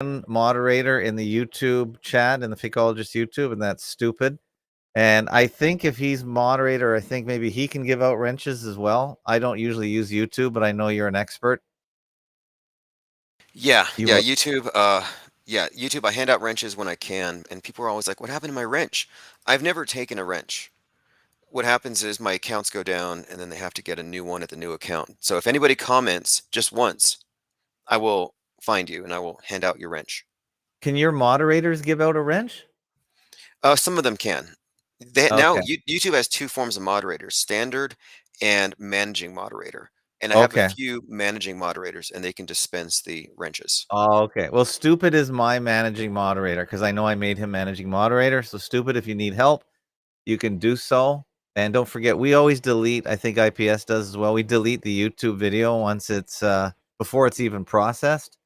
moderator in the YouTube chat, in the Fakeologist YouTube, and that's Stupid. And I think if he's moderator, I think maybe he can give out wrenches as well. I don't usually use YouTube, but I know you're an expert. Yeah, You yeah, will. YouTube, yeah, YouTube, I hand out wrenches when I can, and people are always like, "What happened to my wrench?" I've never taken a wrench. What happens is my accounts go down, and then they have to get a new one at the new account. So if anybody comments just once, I will find you and I will hand out your wrench. Can your moderators give out a wrench? Some of them can. They now Okay. YouTube has 2 forms of moderators, standard and managing moderator, and I have a Okay. few managing moderators, and they can dispense the wrenches. Oh, okay. Well, Stupid is my managing moderator because I know I made him managing moderator. So, Stupid, if you need help, you can do so. And don't forget, we always delete, I think IPS does as well. We delete the YouTube video once it's before it's even processed.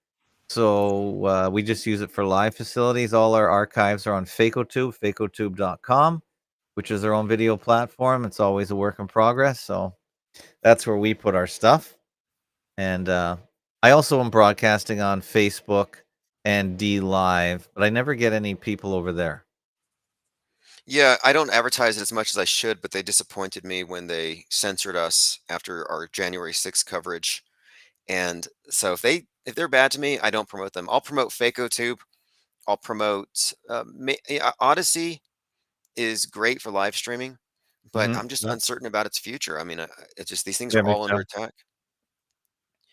So we just use it for live facilities. All our archives are on FacoTube, facotube.com, which is their own video platform. It's always a work in progress. So that's where we put our stuff. And I also am broadcasting on Facebook and D Live, but I never get any people over there. Yeah, I don't advertise it as much as I should, but they disappointed me when they censored us after our January 6th coverage. And so if they're bad to me, I don't promote them. I'll promote FacoTube. I'll promote Odyssey is great for live streaming, but I'm just Yeah. uncertain about its future. I mean, it's just these things Yeah, are me all under too. attack.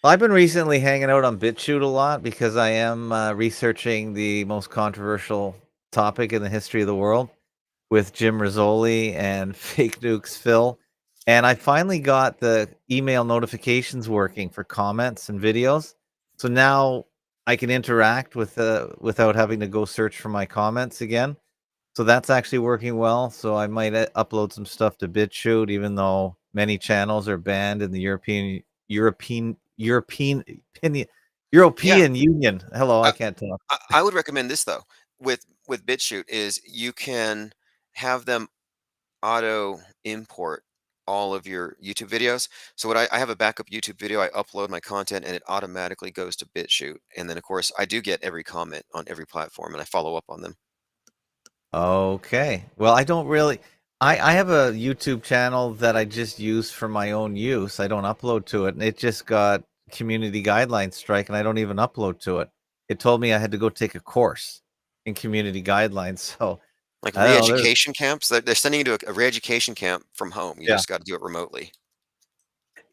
Well, I've been recently hanging out on BitChute a lot because I am researching the most controversial topic in the history of the world with Jim Rizzoli and Fake Nukes Phil. And I finally got the email notifications working for comments and videos. So now I can interact with without having to go search for my comments again. So that's actually working well. So I might upload some stuff to BitChute, even though many channels are banned in the European Yeah, European Union. Hello, I I, can't talk. I would recommend this though with BitChute is you can have them auto import all of your YouTube videos. So I have a backup YouTube video, I upload my content and it automatically goes to BitChute. And then of course I do get every comment on every platform and I follow up on them. Okay. Well, I don't really. I have a YouTube channel that I just use for my own use. I don't upload to it, and it just got community guidelines strike, and I don't even upload to it. It told me I had to go take a course in community guidelines. So Like I don't know. There's re-education camps, they're sending you to a re-education camp from home. You yeah, just got to do it remotely.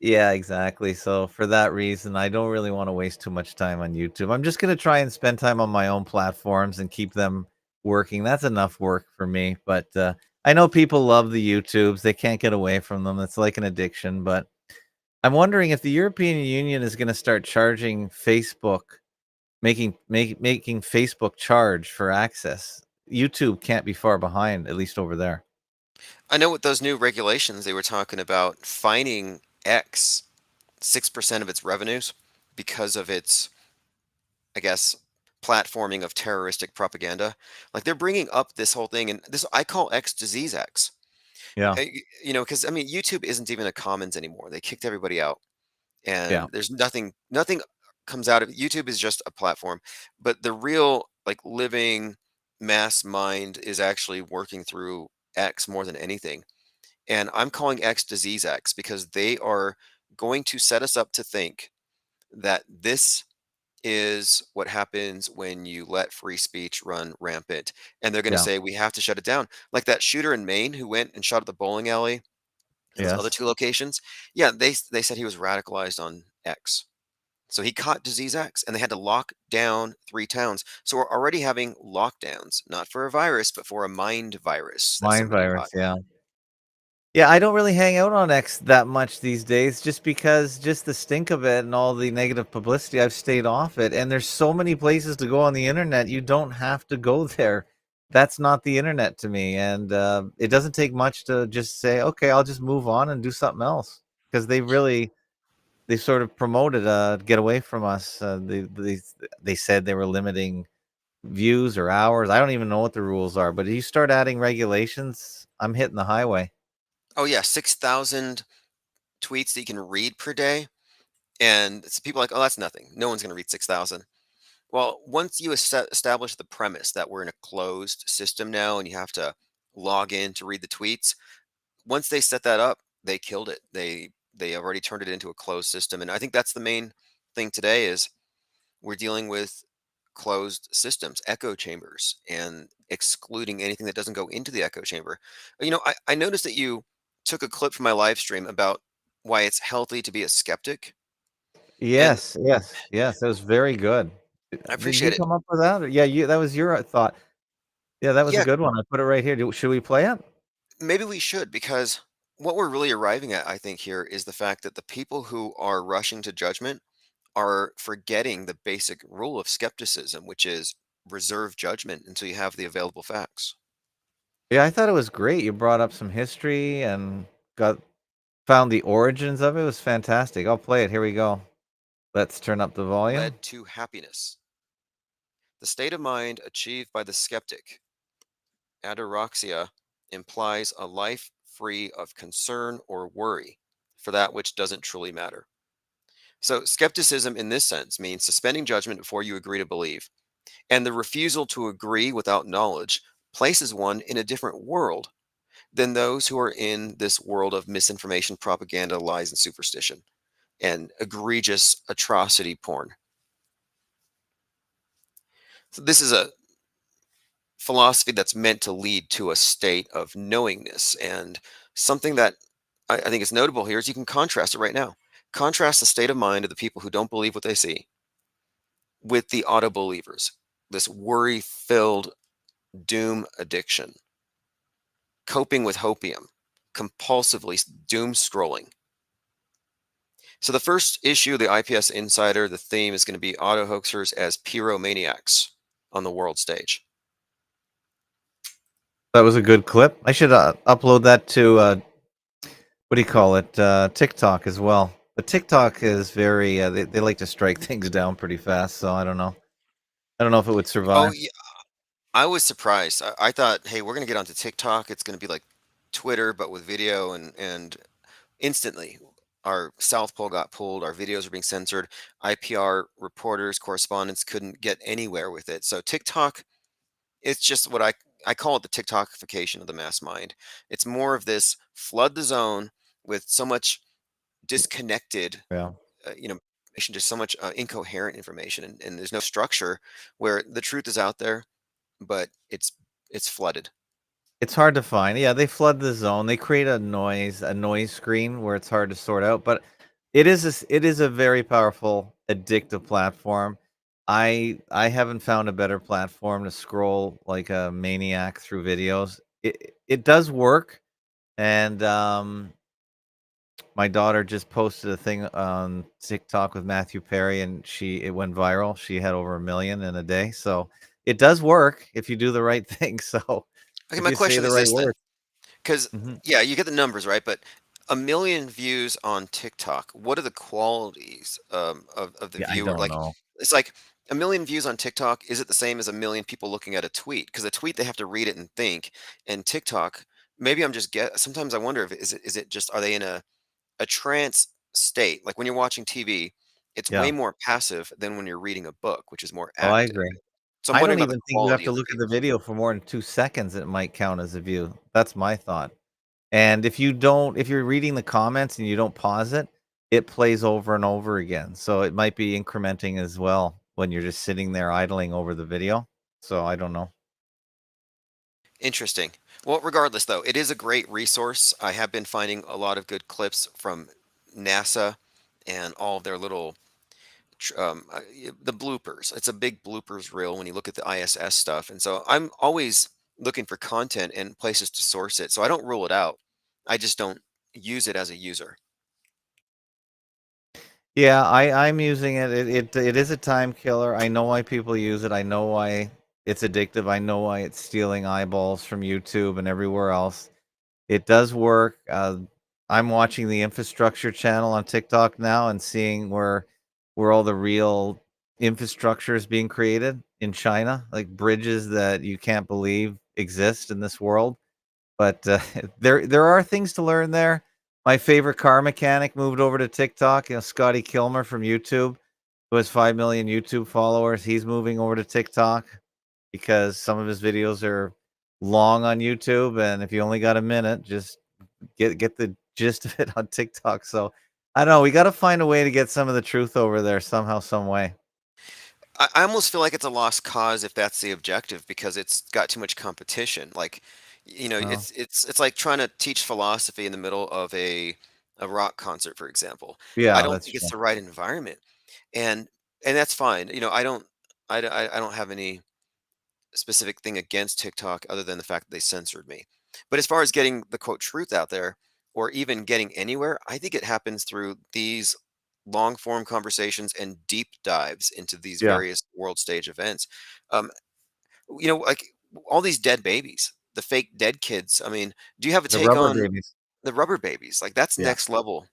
yeah, exactly. So for that reason, I don't really want to waste too much time on YouTube. I'm just gonna try and spend time on my own platforms and keep them working. That's enough work for me. But I know people love the YouTubes. They can't get away from them. It's like an addiction. But I'm wondering if the European Union is going to start charging Facebook, making Facebook charge for access. YouTube can't be far behind, at least over there. I know with those new regulations, they were talking about fining X 6% of its revenues because of its, I guess, platforming of terroristic propaganda. Like they're bringing up this whole thing, and this I call X disease X. Yeah, Because I mean, YouTube isn't even a commons anymore. They kicked everybody out, yeah, and there's nothing comes out of it. YouTube is just a platform, but the real like living mass mind is actually working through X more than anything. And I'm calling X disease X because they are going to set us up to think that this is what happens when you let free speech run rampant. And they're going to yeah, say, we have to shut it down. Like that shooter in Maine who went and shot at the bowling alley and those other yes. two locations. Yeah, they said he was radicalized on X. So he caught disease X and they had to lock down 3 towns. So we're already having lockdowns, not for a virus, but for a mind virus that Mind somebody caught. virus, yeah. Yeah, I don't really hang out on X that much these days just because just the stink of it and all the negative publicity, I've stayed off it. And there's so many places to go on the internet. You don't have to go there. That's not the internet to me. And it doesn't take much to just say, okay, I'll just move on and do something else. Because they sort of promoted get away from us. They said they were limiting views or hours. I don't even know what the rules are. But if you start adding regulations, I'm hitting the highway. Oh, yeah, 6,000 tweets that you can read per day. And people are like, oh, that's nothing. No one's going to read 6,000. Well, once you establish the premise that we're in a closed system now and you have to log in to read the tweets, once they set that up, they killed it. They already turned it into a closed system, and I think that's the main thing today is we're dealing with closed systems, echo chambers, and excluding anything that doesn't go into the echo chamber. I noticed that you took a clip from my live stream about why it's healthy to be a skeptic, and Yes, yes, yes, that was very good. I Did you appreciate it. come up with that? Or yeah, you that was your thought. Yeah, that was a Yeah, good one. I put it right here. Do should we play it? maybe we should, because what we're really arriving at, I think, here is the fact that the people who are rushing to judgment are forgetting the basic rule of skepticism, which is reserve judgment until you have the available facts. Yeah, I thought it was great. You brought up some history and got found the origins of it. It was fantastic. I'll play it. Here we go. Let's turn up the volume. Led to happiness. The state of mind achieved by the skeptic, ataraxia, implies a life free of concern or worry for that which doesn't truly matter. So, skepticism in this sense means suspending judgment before you agree to believe. And the refusal to agree without knowledge places one in a different world than those who are in this world of misinformation, propaganda, lies, and superstition, and egregious atrocity porn. So, this is a philosophy that's meant to lead to a state of knowingness. And something that I think is notable here is you can contrast it right now. Contrast the state of mind of the people who don't believe what they see with the auto believers, this worry filled doom addiction, coping with hopium, compulsively doom scrolling. So, the first issue of the IPS Insider, the theme is going to be auto hoaxers as pyromaniacs on the world stage. That was a good clip. I should upload that to what do you call it? TikTok as well. But TikTok is very they like to strike things down pretty fast, so I don't know. I don't know if it would Oh, survive. yeah, I was surprised. I thought, hey, we're going to get onto TikTok. It's going to be like Twitter, but with video, and instantly our South Pole got pulled. Our videos were being censored. IPR reporters, correspondents couldn't get anywhere with it. So TikTok, it's just what I call it the TikTokification of the mass mind. It's more of this flood the zone with so much disconnected, Yeah. information, just so much incoherent information, and there's no structure where the truth is out there, but it's flooded. It's hard to find. Yeah, they flood the zone. They create a noise screen where it's hard to sort out, but it is a very powerful addictive platform. I haven't found a better platform to scroll like a maniac through videos. It does work, and my daughter just posted a thing on TikTok with Matthew Perry, and she it went viral. She had over 1,000,000 in a day, so it does work if you do the right thing. So Okay, if my you say question the is right this then. words. 'Cause, Mhm. yeah, you get the numbers, right? But 1,000,000 views on TikTok, what are the qualities, of the Yeah, I viewer? don't Like, know. it's like 1,000,000 views on TikTok, is it the same as 1,000,000 people looking at a tweet? Because a tweet, they have to read it and think, and TikTok, maybe I'm just get sometimes I wonder if is it just are they in a trance state? Like, when you're watching TV, it's way Yeah. more passive than when you're reading a book, which is more Oh, I active. agree. So I'm I wondering don't about the even think you have quality to of the look at the views. video for more than 2 seconds, it might count as a view. That's my thought. And if you're reading the comments and you don't pause it, it plays over and over again. So it might be incrementing as well when you're just sitting there idling over the video. So I don't know. Interesting. Well, regardless, though, it is a great resource. I have been finding a lot of good clips from NASA and all of their little the bloopers. It's a big bloopers reel when you look at the ISS stuff, and so I'm always looking for content and places to source it. So I don't rule it out. I just don't use it as a user. Yeah, I'm using it. It is a time killer. I know why people use it. I know why it's addictive. I know why it's stealing eyeballs from YouTube and everywhere else. It does work. I'm watching the infrastructure channel on TikTok now and seeing where all the real infrastructure is being created in China, like bridges that you can't believe exist in this world. But there are things to learn there. My favorite car mechanic moved over to TikTok. Scotty Kilmer from YouTube. who has 5 million YouTube followers. He's moving over to TikTok because some of his videos are long on YouTube, and if you only got a minute, just get the gist of it on TikTok. So I don't know. We got to find a way to get some of the truth over there somehow, some way. I almost feel like it's a lost cause if that's the objective because it's got too much competition. Like, Well, it's like trying to teach philosophy in the middle of a rock concert, for example. I yeah, don't that's think it's true. the right environment, and and that's fine. I don't have any specific thing against TikTok other than the fact that they censored me. But as far as getting the quote truth out there or even getting anywhere, I think it happens through these long form conversations and deep dives into these Yeah, various world stage events. Um, like all these dead babies, the fake dead kids. I mean, do you have a the take rubber on babies. the rubber babies? Like that's Yeah. next level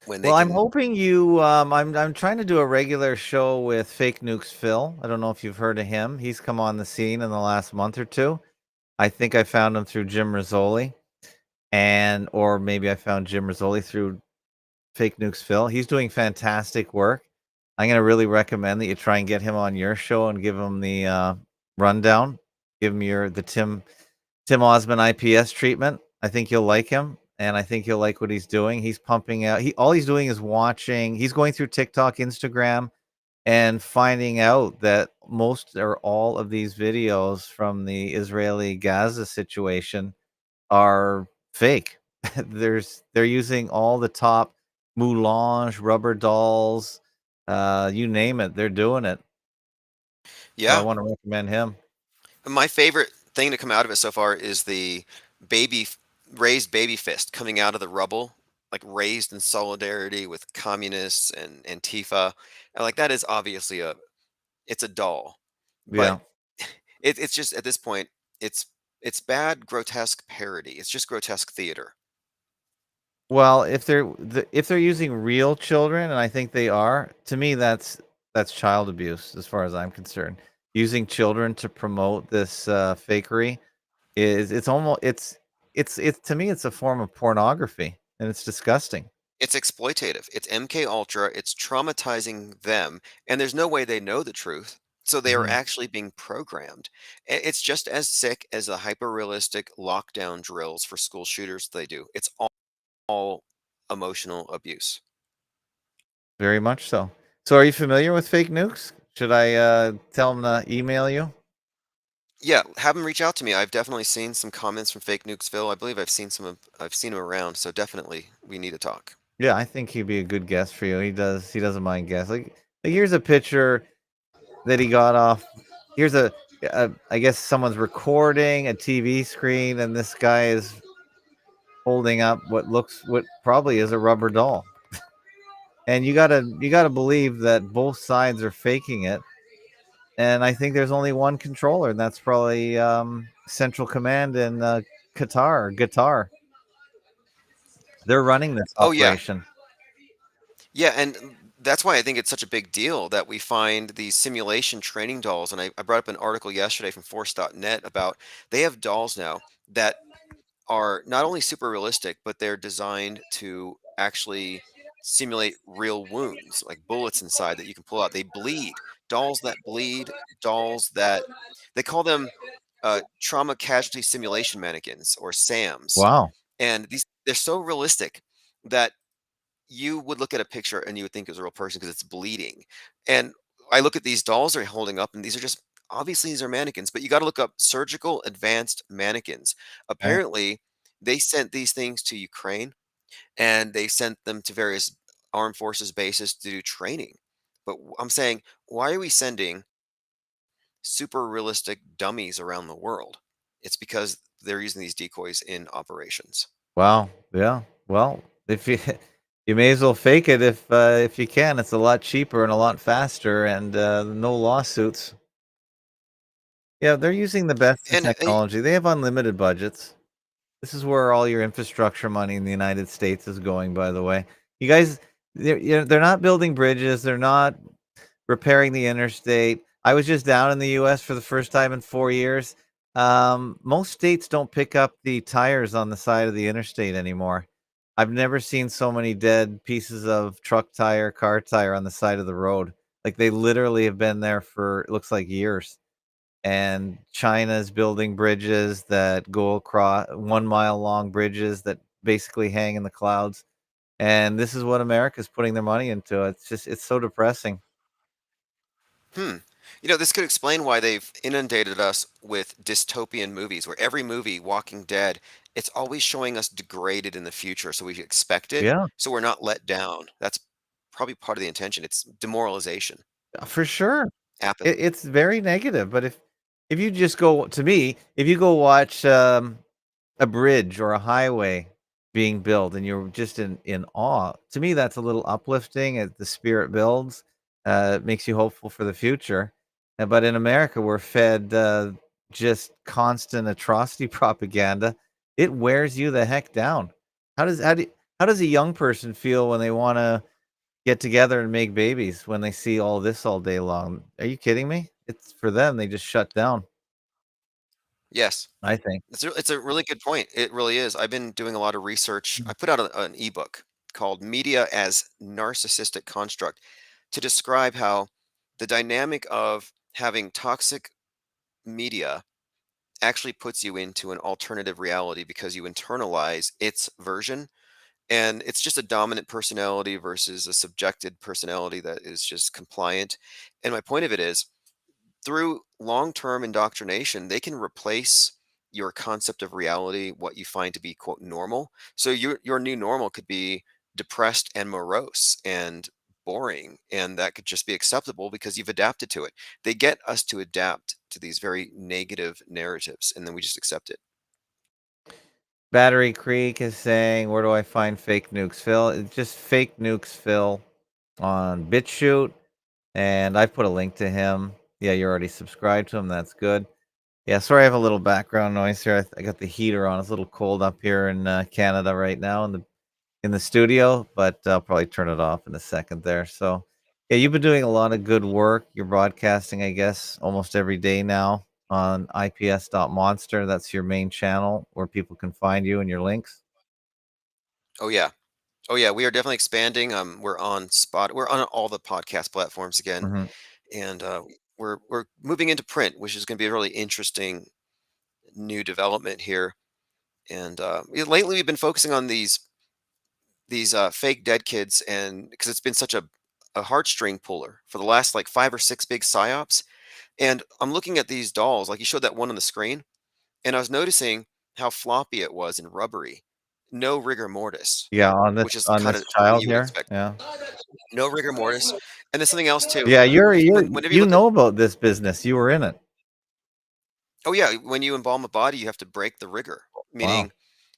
when they Well, I'm can. hoping you. I'm trying to do a regular show with Fake Nukes Phil. I don't know if you've heard of him. He's come on the scene in the last month or two. I think I found him through Jim Rizzoli, and or maybe I found Jim Rizzoli through Fake Nukes Phil. He's doing fantastic work. I'm gonna really recommend that you try and get him on your show and give him the rundown. Give him the Tim Osman IPS treatment. I think you'll like him, and I think you'll like what he's doing. He's pumping out. All he's doing is watching. He's going through TikTok, Instagram, and finding out that most or all of these videos from the Israeli Gaza situation are fake. They're using all the top Moulange rubber dolls, you name it, they're doing it. So I Yeah, want to recommend him. my favorite thing to come out of it so far is the baby f- raised baby fist coming out of the rubble, like raised in solidarity with communists and Antifa. And like that is obviously it's a doll, but Yeah. it's just at this point it's it's bad grotesque parody. It's just grotesque theater. Well, if they're using real children, and I think they are, to me that's child abuse as far as I'm concerned. Using children to promote this fakery is it's almost it's to me it's a form of pornography and it's disgusting. It's exploitative. It's MK Ultra. It's traumatizing them, and there's no way they know the truth. So they are Mhm. actually being programmed. It's just as sick as the hyper realistic lockdown drills for school shooters they do. It's all emotional abuse. Very much so. So are you familiar with fake nukes? Should I tell them to email you? Yeah, have them reach out to me. I've definitely seen some comments from Fake Nukesville. I believe I've seen them around. So definitely we need to talk. Yeah, I think he'd be a good guest for you. He doesn't mind guests. Like here's a picture that he got off. Here's I guess someone's recording a TV screen, and this guy is holding up what probably is a rubber doll. And you gotta believe that both sides are faking it. And I think there's only one controller, and that's probably Central Command in Qatar. They're running this Oh yeah. operation. Yeah, and that's why I think it's such a big deal that we find these simulation training dolls. And I brought up an article yesterday from Force.net about they have dolls now that are not only super realistic, but they're designed to actually simulate real wounds, like bullets inside that you can pull out. They bleed. Dolls that bleed, dolls that they call them trauma casualty simulation mannequins or SAMs. Wow. And they're so realistic that you would look at a picture and you would think it was a real person because it's bleeding. And I look at these dolls they're holding up, and these are just obviously these are mannequins, but you got to look up surgical advanced mannequins. Right. Apparently, they sent these things to Ukraine and they sent them to various armed forces bases to do training. But I'm saying, why are we sending super realistic dummies around the world? It's because they're using these decoys in operations. Wow. Yeah. Well, if you you may as well fake it if you can. It's a lot cheaper and a lot faster, and no lawsuits. Yeah, they're using the best in And technology. They have unlimited budgets. This is where all your infrastructure money in the United States is going, by the way. You guys, they're not building bridges. They're not repairing the interstate. I was just down in the US for the first time in 4 years. Most states don't pick up the tires on the side of the interstate anymore. I've never seen so many dead pieces of truck tire, car tire on the side of the road. Like, they literally have been there for, it looks like, years. And China's building bridges that go across 1 mile long bridges that basically hang in the clouds. And this is what America's putting their money into. It's just, it's so depressing. Hmm. This could explain why they've inundated us with dystopian movies, where every movie, Walking Dead, it's always showing us degraded in the future, so we expect it, Yeah, so we're not let down. That's probably part of the intention. It's demoralization, for sure. apathy. It's very negative. But if you just go, to me, if you go watch a bridge or a highway being built and you're just in awe, to me that's a little uplifting as the spirit builds. It makes you hopeful for the future. But in America we're fed just constant atrocity propaganda. It wears you the heck down. How does a young person feel when they want to get together and make babies when they see all this all day long? Are you kidding me? It's for them, they just shut down, Yes. I think. It's a really good point. It really is. I've been doing a lot of research. I put out an ebook called Media as Narcissistic Construct to describe how the dynamic of having toxic media actually puts you into an alternative reality because you internalize its version. And it's just a dominant personality versus a subjected personality that is just compliant. And my point of it is, through long-term indoctrination, they can replace your concept of reality, what you find to be quote normal. So your new normal could be depressed and morose and boring, and that could just be acceptable because you've adapted to it. They get us to adapt to these very negative narratives, and then we just accept it. Battery Creek is saying, "Where do I find Fake Nukes Phil?" It's just Fake Nukes Phil on BitChute, and I put a link to him. Yeah, you're already subscribed to him. That's good. Yeah, sorry, I have a little background noise here. I got the heater on. It's a little cold up here in Canada right now in the studio, but I'll probably turn it off in a second there. So, yeah, you've been doing a lot of good work. You're broadcasting, I guess, almost every day now on ips.monster. That's your main channel where people can find you and your links. Oh yeah. Oh yeah, we are definitely expanding. We're on all the podcast platforms again, Mhm. and we're moving into print, which is going to be a really interesting new development here. And yeah, lately we've been focusing on these fake dead kids, and because it's been such a heartstring puller for the last like 5 or 6 big psyops. And I'm looking at these dolls, like you showed that one on the screen, and I was noticing how floppy it was and rubbery. No rigor mortis, Yeah, which is on kind this of something child you would here. expect. Yeah. No rigor mortis. And there's something else too. Yeah, Whenever you you look at, know about this business. You were in it. oh yeah, when you embalm a body, you have to break the rigor, Wow. meaning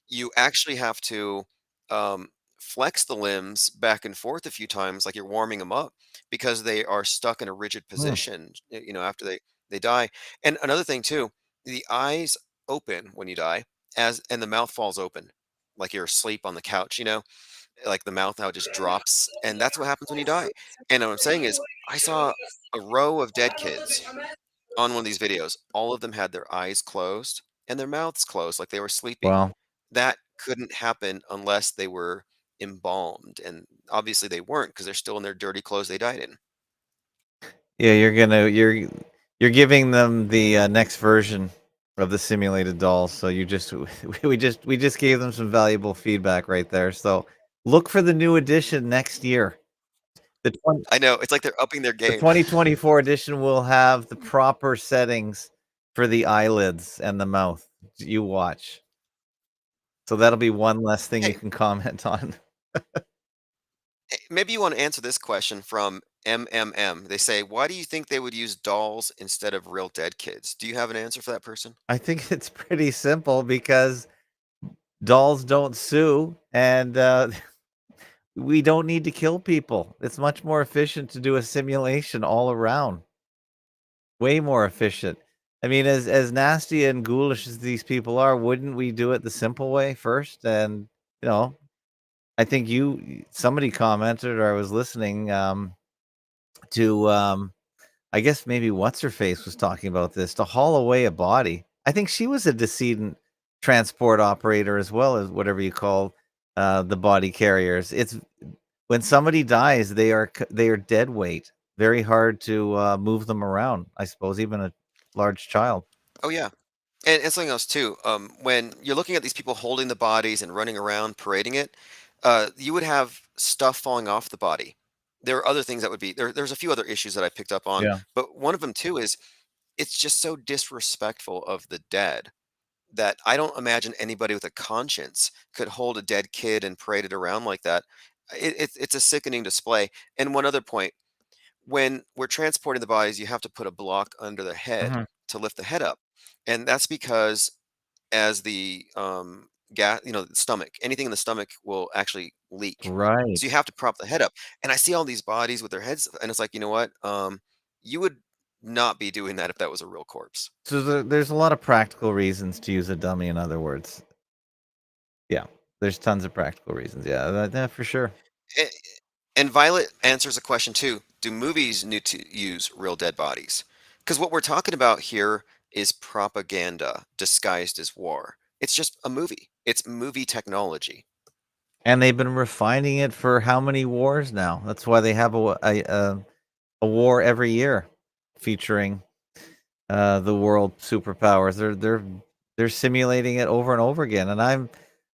you actually have to um, flex the limbs back and forth a few times, like you're warming them up, because they are stuck in a rigid Hmm. position, after they die. And another thing too, the eyes open when you die, as and the mouth falls open, like you're asleep on the couch, like the mouth now just drops, and that's what happens when you die. And what I'm saying is, I saw a row of dead kids on one of these videos. All of them had their eyes closed and their mouths closed, like they were sleeping. Wow. That couldn't happen unless they were embalmed, and obviously they weren't because they're still in their dirty clothes they died in. Yeah, you're giving them the next version of the simulated dolls. So you just we just gave them some valuable feedback right there. So look for the new edition next year. The 20, I know, it's like they're upping their the game. 2024 edition will have the proper settings for the eyelids and the mouth. You watch. So that'll be one less thing you Hey, can comment on. maybe you want to answer this question from MMM. They say, "Why do you think they would use dolls instead of real dead kids?" Do you have an answer for that person? I think it's pretty simple because dolls don't sue and we don't need to kill people. It's much more efficient to do a simulation all around. Way more efficient. I mean, as nasty and ghoulish as these people are, wouldn't we do it the simple way first? And you know, I think somebody commented, or I was listening to I guess maybe what's her face was talking about this, to haul away a body. I think she was a decedent transport operator as well, as whatever you call the body carriers. It's when somebody dies, they are dead weight. Very hard to move them around. I suppose even a large child. Oh yeah. And something else too, when you're looking at these people holding the bodies and running around parading it, you would have stuff falling off the body. There are other things that would be there's a few other issues that I picked up on, Yeah. but one of them too is it's just so disrespectful of the dead that I don't imagine anybody with a conscience could hold a dead kid and parade it around like that. It's a sickening display. And one other point, when we're transporting the bodies, you have to put a block under the head Mhm. to lift the head up. And that's because as the gas, the stomach, anything in the stomach will actually leak. Right. So you have to prop the head up. And I see all these bodies with their heads, and it's like, you know what? You would not be doing that if that was a real corpse. So there's a lot of practical reasons to use a dummy. In other words, yeah, there's tons of practical reasons. Yeah, that for sure. A- And Violet answers a question too. Do movies need to use real dead bodies? Because what we're talking about here is propaganda disguised as war. It's just a movie. It's movie technology. And they've been refining it for how many wars now? That's why they have a war every year featuring the world superpowers. They're simulating it over and over again, and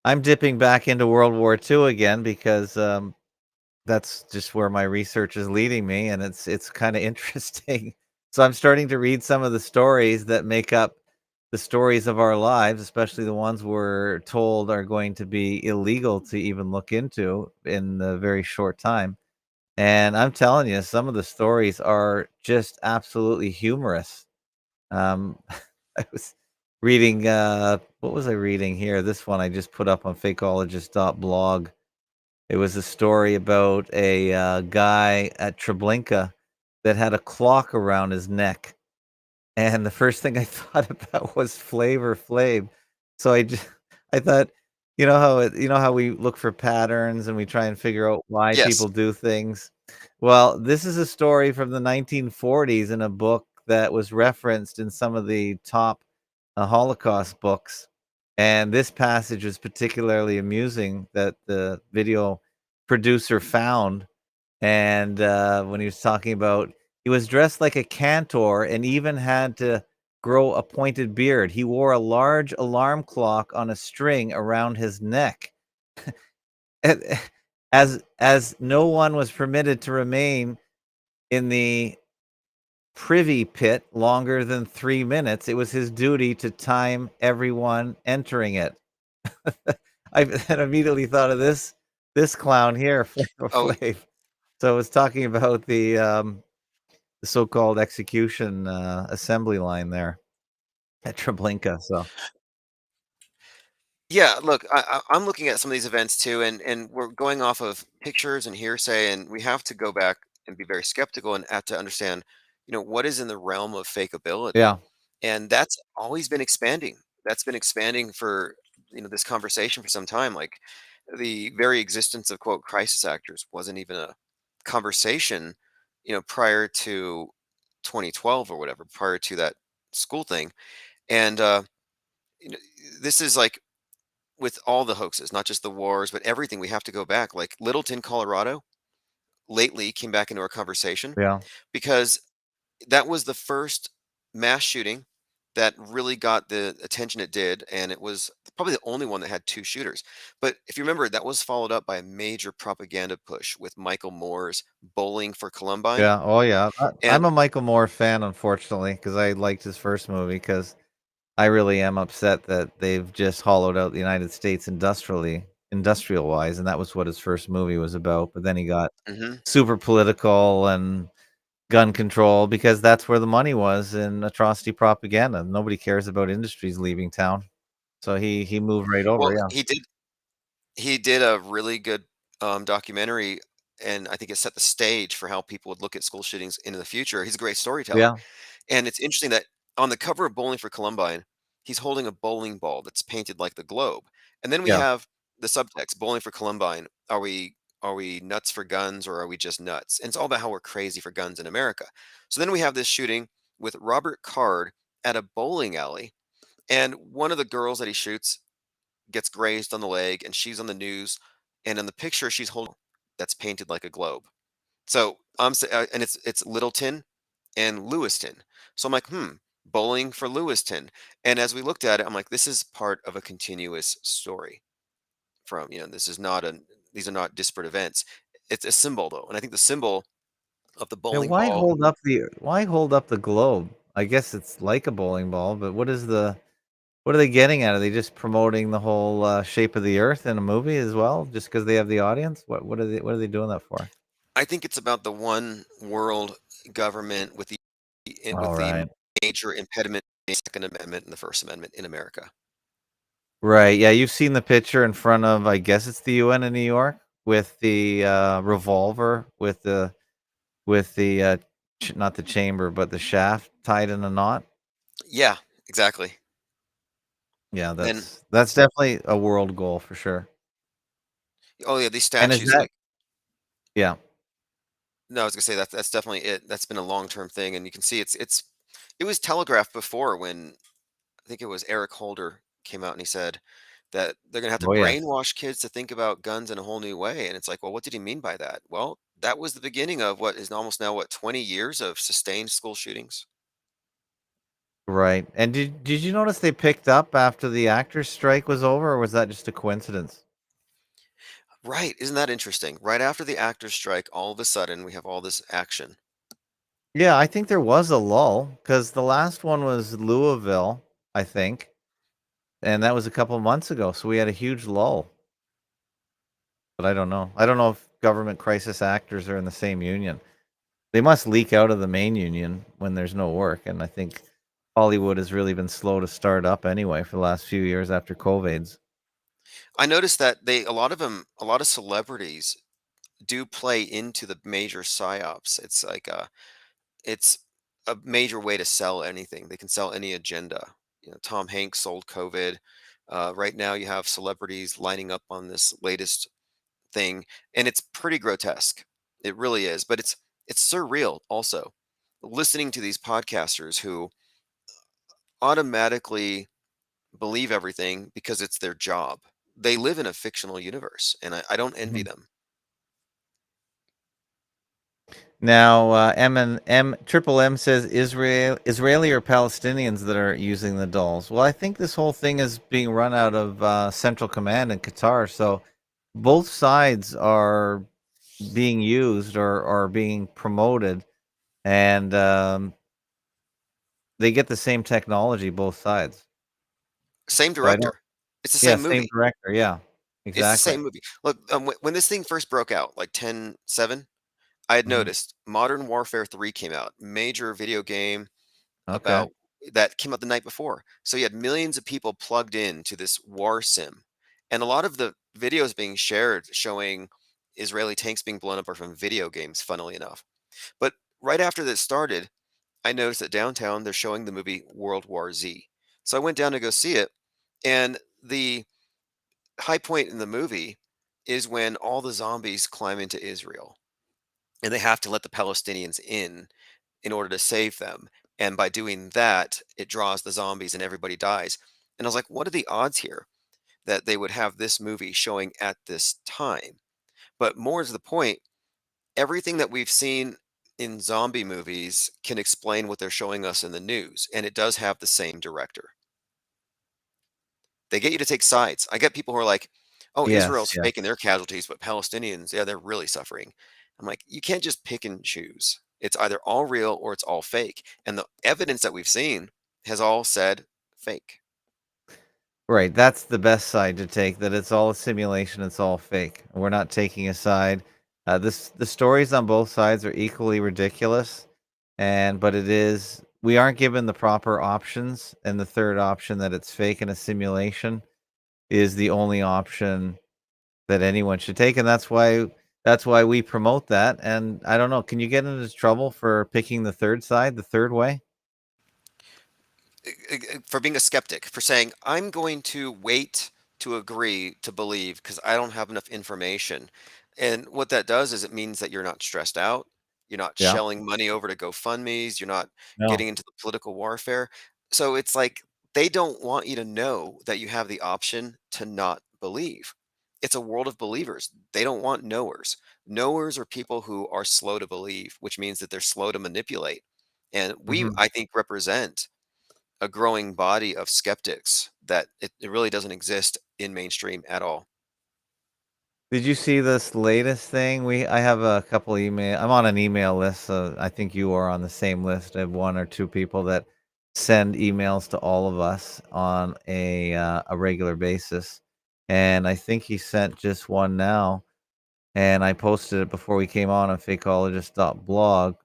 I'm dipping back into World War II again because that's just where my research is leading me, and it's kind of interesting. So I'm starting to read some of the stories that make up the stories of our lives, especially the ones we're told are going to be illegal to even look into in a very short time. And I'm telling you, some of the stories are just absolutely humorous. Um, I was reading, what was I reading here? This one I just put up on fakeologist.blog. It was a story about a guy at Treblinka that had a clock around his neck. And the first thing I thought about was Flavor Flav. So I thought, you know how we look for patterns and we try and figure out why Yes. people do things? Well, this is a story from the 1940s in a book that was referenced in some of the top Holocaust books. And this passage was particularly amusing that the video producer found. And when he was talking about, he was dressed like a cantor and even had to grow a pointed beard. He wore a large alarm clock on a string around his neck. And as no one was permitted to remain in the privy pit longer than 3 minutes, it was his duty to time everyone entering it. I then immediately thought of this clown here, Flavor Oh, Flav. So I was talking about the so-called execution, assembly line there at Treblinka, so yeah. Look, I'm looking at some of these events too, and we're going off of pictures and hearsay, and we have to go back and be very skeptical and have to understand, what is in the realm of fakeability, yeah, and that's always been expanding. That's been expanding for this conversation for some time. Like the very existence of quote crisis actors wasn't even a conversation, prior to 2012 or whatever, prior to that school thing, and you know, this is like with all the hoaxes, not just the wars, but everything. We have to go back. Like Littleton, Colorado, lately came back into our conversation yeah, because that was the first mass shooting that really got the attention it did, and it was probably the only one that had two shooters. But if you remember, that was followed up by a major propaganda push with Michael Moore's Bowling for Columbine. yeah, oh, yeah. I'm And a Michael Moore fan, unfortunately, because I liked his first movie. Because I really am upset that they've just hollowed out the United States industrial-wise, and that was what his first movie was about, but then he got mhm. super political and gun control because that's where the money was in atrocity propaganda. Nobody cares about industries leaving town, so he moved right over, Well, yeah. he did a really good documentary, and I think it set the stage for how people would look at school shootings in the future. He's a great storyteller. Yeah, And it's interesting that on the cover of Bowling for Columbine, he's holding a bowling ball that's painted like the globe. And then we yeah, have the subtext, Bowling for Columbine. Are we nuts for guns or are we just nuts? And it's all about how we're crazy for guns in America. So then we have this shooting with Robert Card at a bowling alley. And one of the girls that he shoots gets grazed on the leg and she's on the news and in the picture she's holding that's painted like a globe. So and it's Littleton and Lewiston. So I'm like, bowling for Lewiston. And as we looked at it, I'm like, this is part of a continuous story. From this is not a these are not disparate events. It's a symbol though, and I think the symbol of the Yeah, bowling ball. why hold up the globe? I guess it's like a bowling ball, but what are they getting at? Are they just promoting the whole shape of the earth in a movie as well, just because they have the audience? What are they doing that for? I think it's about the one world government with All the right. major impediment, the Second Amendment and the First Amendment in America. Right. Yeah, you've seen the picture in front of, I guess it's the UN in New York with the revolver with the not the chamber, but the shaft tied in a knot. Yeah, exactly. Yeah, And that's definitely a world goal for sure. oh yeah, these And is statues that like yeah. no, I was gonna say that's definitely it. That's been a long term thing, and you can see it was telegraphed before when I think it was Eric Holder came out and he said that they're gonna have to Oh yeah. brainwash kids to think about guns in a whole new way. And it's like, well, what did he mean by that? Well, that was the beginning of what is almost now what 20 years of sustained school shootings. Right. And did you notice they picked up after the actors strike was over, or was that just a coincidence? Right? Isn't that interesting? Right after the actors strike, all of a sudden we have all this action. Yeah, I think there was a lull because the last one was Louisville, I think, and that was a couple months ago. So we had a huge lull. But I don't know. I don't know if government crisis actors are in the same union. They must leak out of the main union when there's no work, and I think Hollywood has really been slow to start up anyway for the last few years after COVID's. I noticed that a lot of them, a lot of celebrities do play into the major psyops. It's a major way to sell anything. They can sell any agenda. Tom Hanks sold COVID. Right now, you have celebrities lining up on this latest thing, and it's pretty grotesque. It really is, but it's surreal also. Listening to these podcasters who automatically believe everything because it's their job. They live in a fictional universe, and I don't envy Mhm. them. Now, Triple M says Israeli or Palestinians that are using the dolls. Well, I think this whole thing is being run out of Central Command in Qatar, so both sides are being used or being promoted, and they get the same technology, both sides. Same So I don't. director. It's the Yeah, same same movie. director. Yeah, It's the exactly. same movie. Look, when this thing first broke out, like 10/7, I had Mhm. noticed Modern Warfare 3 came out, major video game Okay. about that came out the night before. So you had millions of people plugged in to this war sim. And a lot of the videos being shared showing Israeli tanks being blown up are from video games, funnily enough. But right after this started, I noticed that downtown they're showing the movie World War Z. So I went down to go see it, and the high point in the movie is when all the zombies climb into Israel and they have to let the Palestinians in order to save them. And by doing that, it draws the zombies and everybody dies. And I was like, what are the odds here that they would have this movie showing at this time? But more to the point, everything that we've seen in zombie movies can explain what they're showing us in the news. And it does have the same director. They get you to take sides. I get people who are like, "Oh, Yes, Israel's yes. faking their casualties, but Palestinians, yeah, they're really suffering." I'm like, "You can't just pick and choose. It's either all real or it's all fake." And the evidence that we've seen has all said fake. Right, that's the best side to take, that it's all a simulation, it's all fake. We're not taking a side. The stories on both sides are equally ridiculous, but it is we aren't given the proper options, and the third option that it's fake and a simulation is the only option that anyone should take, and that's why we promote that, and I don't know, can you get into trouble for picking the third side, the third way? For being a skeptic, for saying, I'm going to wait to agree to believe because I don't have enough information. And what that does is it means that you're not stressed out. You're not Yeah. shelling money over to GoFundMe's. You're not No. getting into the political warfare. So it's like they don't want you to know that you have the option to not believe. it's a world of believers. They don't want knowers. Knowers are people who are slow to believe, which means that they're slow to manipulate. And we, Mhm. I think, represent a growing body of skeptics that it really doesn't exist in mainstream at all. Did you see this latest thing? I have a couple email. I'm on an email list, so I think you are on the same list. I have one or two people that send emails to all of us on a regular basis, and I think he sent just one now. And I posted it before we came on fakeologist.blog.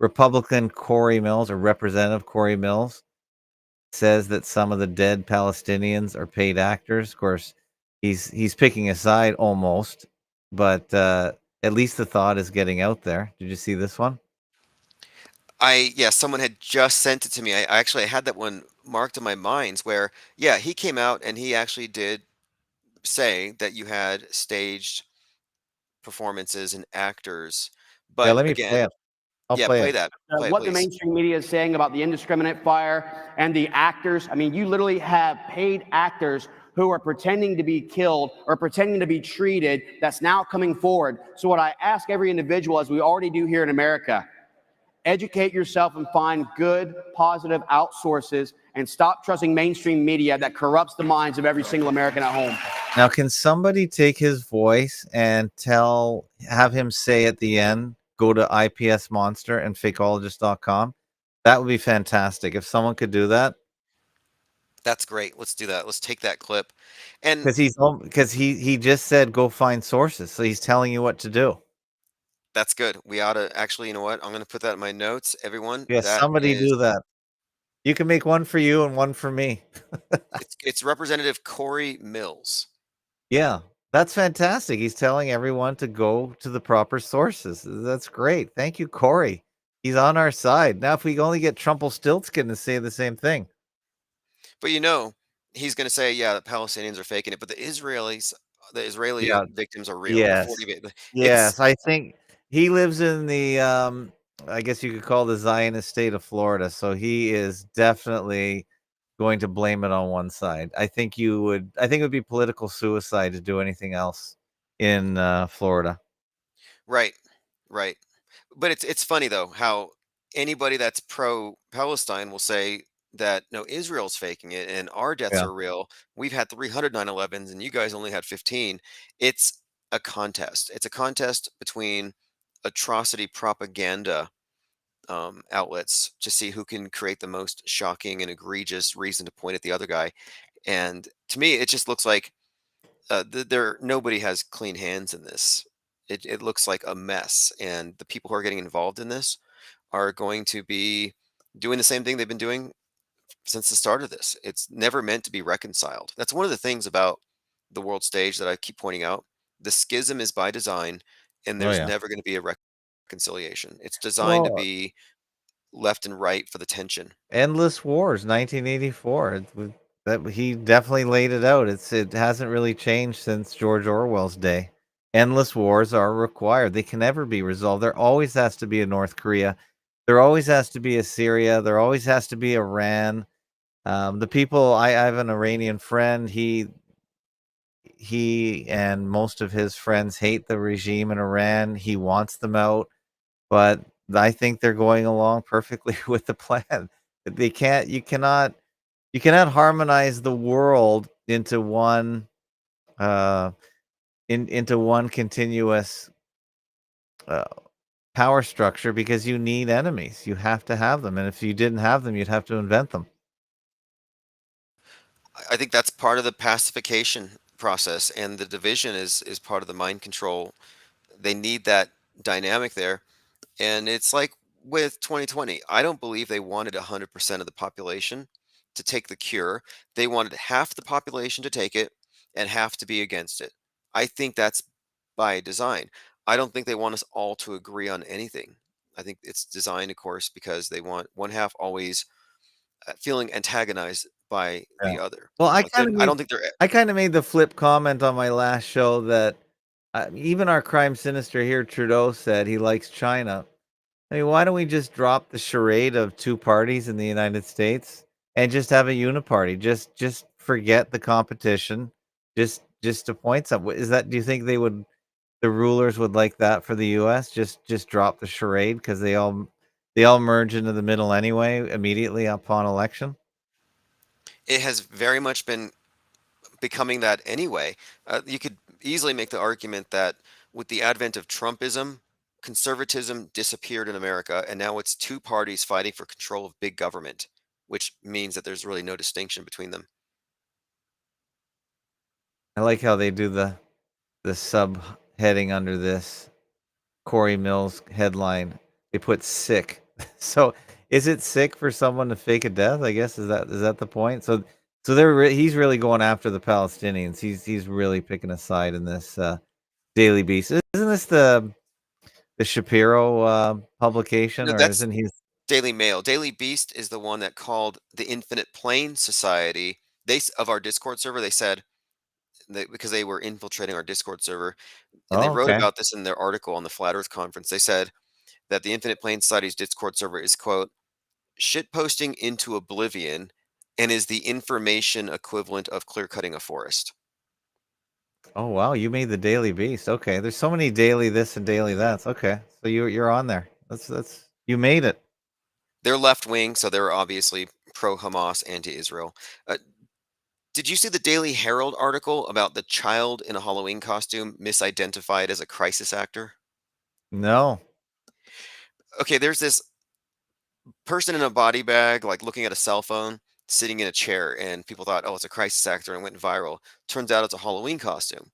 Republican Corey Mills or Representative Corey Mills says that some of the dead Palestinians are paid actors. Of course, he's picking a side almost, but at least the thought is getting out there. Did you see this one? Yeah, someone had just sent it to me. I actually had that one marked in my minds where, yeah, he came out and he actually did say that you had staged performances and actors. Yeah, But let me play again, it. I'll yeah, play play it. that. Play it, What the please. mainstream media is saying about the indiscriminate fire and the actors. I mean, you literally have paid actors who are pretending to be killed or pretending to be treated that's now coming forward. So, what I ask every individual, as we already do here in America, educate yourself and find good, positive outsources and stop trusting mainstream media that corrupts the minds of every single American at home. Now, can somebody take his voice and have him say at the end, go to IPS Monster and fakeologist.com? That would be fantastic. If someone could do that, That's great. Let's do that. Let's take that clip. And because he just said go find sources. So he's telling you what to do. that's good. We ought to actually, you know what? I'm going to put that in my notes. Everyone, Yes, that somebody is do that. You can make one for you and one for me. it's Representative Corey Mills. Yeah, that's fantastic. He's telling everyone to go to the proper sources. That's great. Thank you, Corey. He's on our side. Now, if we only get Trumpelstiltskin to say the same thing. But he's going to say, yeah, the Palestinians are faking it, but the Israeli Yeah. victims are real. The Yes. 40 it's Yes. I think he lives in I guess you could call the Zionist state of Florida. So he is definitely going to blame it on one side. I think it would be political suicide to do anything else in Florida. right. Right. But it's funny though how anybody that's pro Palestine will say that no, Israel's faking it and our deaths Yeah. are real. We've had 300 9/11s and you guys only had 15. It's a contest. It's a contest between atrocity propaganda outlets to see who can create the most shocking and egregious reason to point at the other guy. And to me, it just looks like there nobody has clean hands in this. It looks like a mess, and the people who are getting involved in this are going to be doing the same thing they've been doing since the start of this. It's never meant to be reconciled. That's one of the things about the world stage that I keep pointing out. The schism is by design, and Oh there's yeah. never going to be a reconciliation. It's designed to Well, be left and right for the tension. Endless Wars, 1984. That he definitely laid it out. It hasn't really changed since George Orwell's day. Endless wars are required. They can never be resolved. There always has to be a North Korea. There always has to be a Syria. There always has to be Iran. The people I have an Iranian friend. He and most of his friends hate the regime in Iran. He wants them out, but I think they're going along perfectly with the plan. They can't. You cannot harmonize the world into one into one continuous uh, power structure because you need enemies. You have to have them, and if you didn't have them, you'd have to invent them. I think that's part of the pacification process, and the division is part of the mind control. They need that dynamic there. And it's like with 2020, I don't believe they wanted 100% of the population to take the cure. They wanted half the population to take it and half to be against it. I think that's by design. I don't think they want us all to agree on anything. I think it's designed, of course, because they want one half always feeling antagonized by Yeah. the other. Well, Like I don't think they're I kind of made the flip comment on my last show that even our crime sinister here, Trudeau, said he likes China. I mean, why don't we just drop the charade of two parties in the United States and just have a uniparty? Just forget the competition. just to point some. Is that? Do you think the rulers would like that for the U.S.? Just drop the charade because they all merge into the middle anyway immediately upon election. It has very much been becoming that anyway. You could easily make the argument that with the advent of Trumpism, conservatism disappeared in America, and now it's two parties fighting for control of big government, which means that there's really no distinction between them. I like how they do the subheading under this Corey Mills headline. They put sick. So is it sick for someone to fake a death? I guess is that the point? So he's really going after the Palestinians. He's really picking a side in this Daily Beast. Isn't this the Shapiro publication, No, or that's isn't he? Daily Mail. Daily Beast is the one that called the Infinite Plane Society. Of our Discord server, they said that because they were infiltrating our Discord server, and they Oh, wrote okay. about this in their article on the Flat Earth Conference. They said that the Infinite Plane Society's Discord server is, quote, shitposting into oblivion and is the information equivalent of clear cutting a forest. Oh wow, you made the Daily Beast. Okay, there's so many daily this and daily that's. Okay, so you're on there. That's you made it. They're left wing, so they're obviously pro Hamas, anti Israel. Did you see the Daily Herald article about the child in a Halloween costume misidentified as a crisis actor? No. Okay, there's this person in a body bag, like looking at a cell phone, sitting in a chair, and people thought, oh, it's a crisis actor and went viral. Turns out it's a Halloween costume.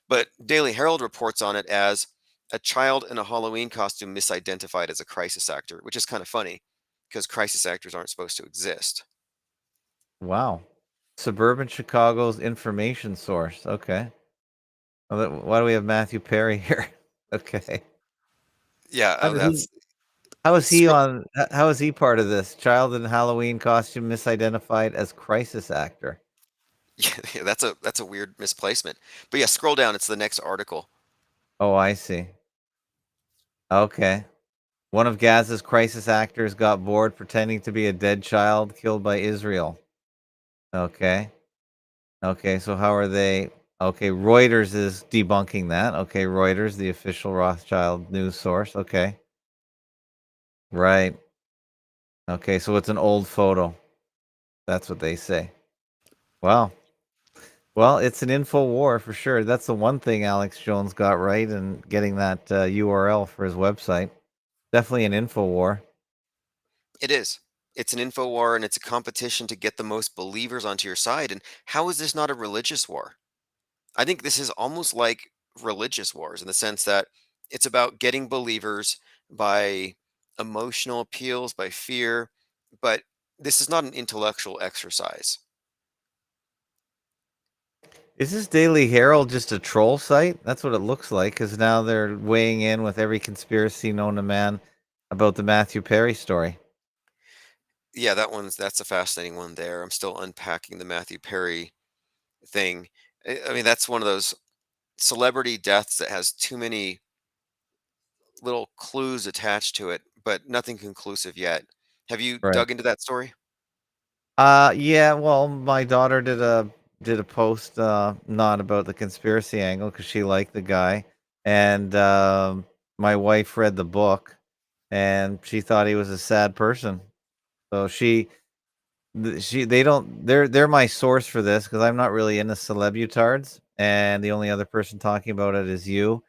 But Daily Herald reports on it as a child in a Halloween costume misidentified as a crisis actor, which is kind of funny because crisis actors aren't supposed to exist. Wow. Suburban Chicago's information source. Okay. Well, why do we have Matthew Perry here? Okay. Yeah, How oh, did he? that's How is he scroll. on? How is he part of this? Child in Halloween costume misidentified as crisis actor. Yeah, that's a weird misplacement. But yeah, scroll down. It's the next article. Oh, I see. Okay. One of Gaza's crisis actors got bored pretending to be a dead child killed by Israel. Okay. Okay. So how are they? Okay. Reuters is debunking that. Okay. Reuters, the official Rothschild news source. Okay. Right. Okay. So it's an old photo. That's what they say. Wow. Well, it's an info war for sure. That's the one thing Alex Jones got right in getting that URL for his website. Definitely an info war. It is. It's an info war and it's a competition to get the most believers onto your side. And how is this not a religious war? I think this is almost like religious wars in the sense that it's about getting believers by emotional appeals, by fear, but this is not an intellectual exercise. Is this Daily Herald just a troll site? That's what it looks like, because now they're weighing in with every conspiracy known to man about the Matthew Perry story. Yeah, that's a fascinating one there. I'm still unpacking the Matthew Perry thing. I mean, that's one of those celebrity deaths that has too many little clues attached to it, but nothing conclusive yet. Have you Right. dug into that story? Yeah, well, my daughter did a post not about the conspiracy angle because she liked the guy, and my wife read the book and she thought he was a sad person. So they don't they're my source for this because I'm not really into celebutards, and the only other person talking about it is you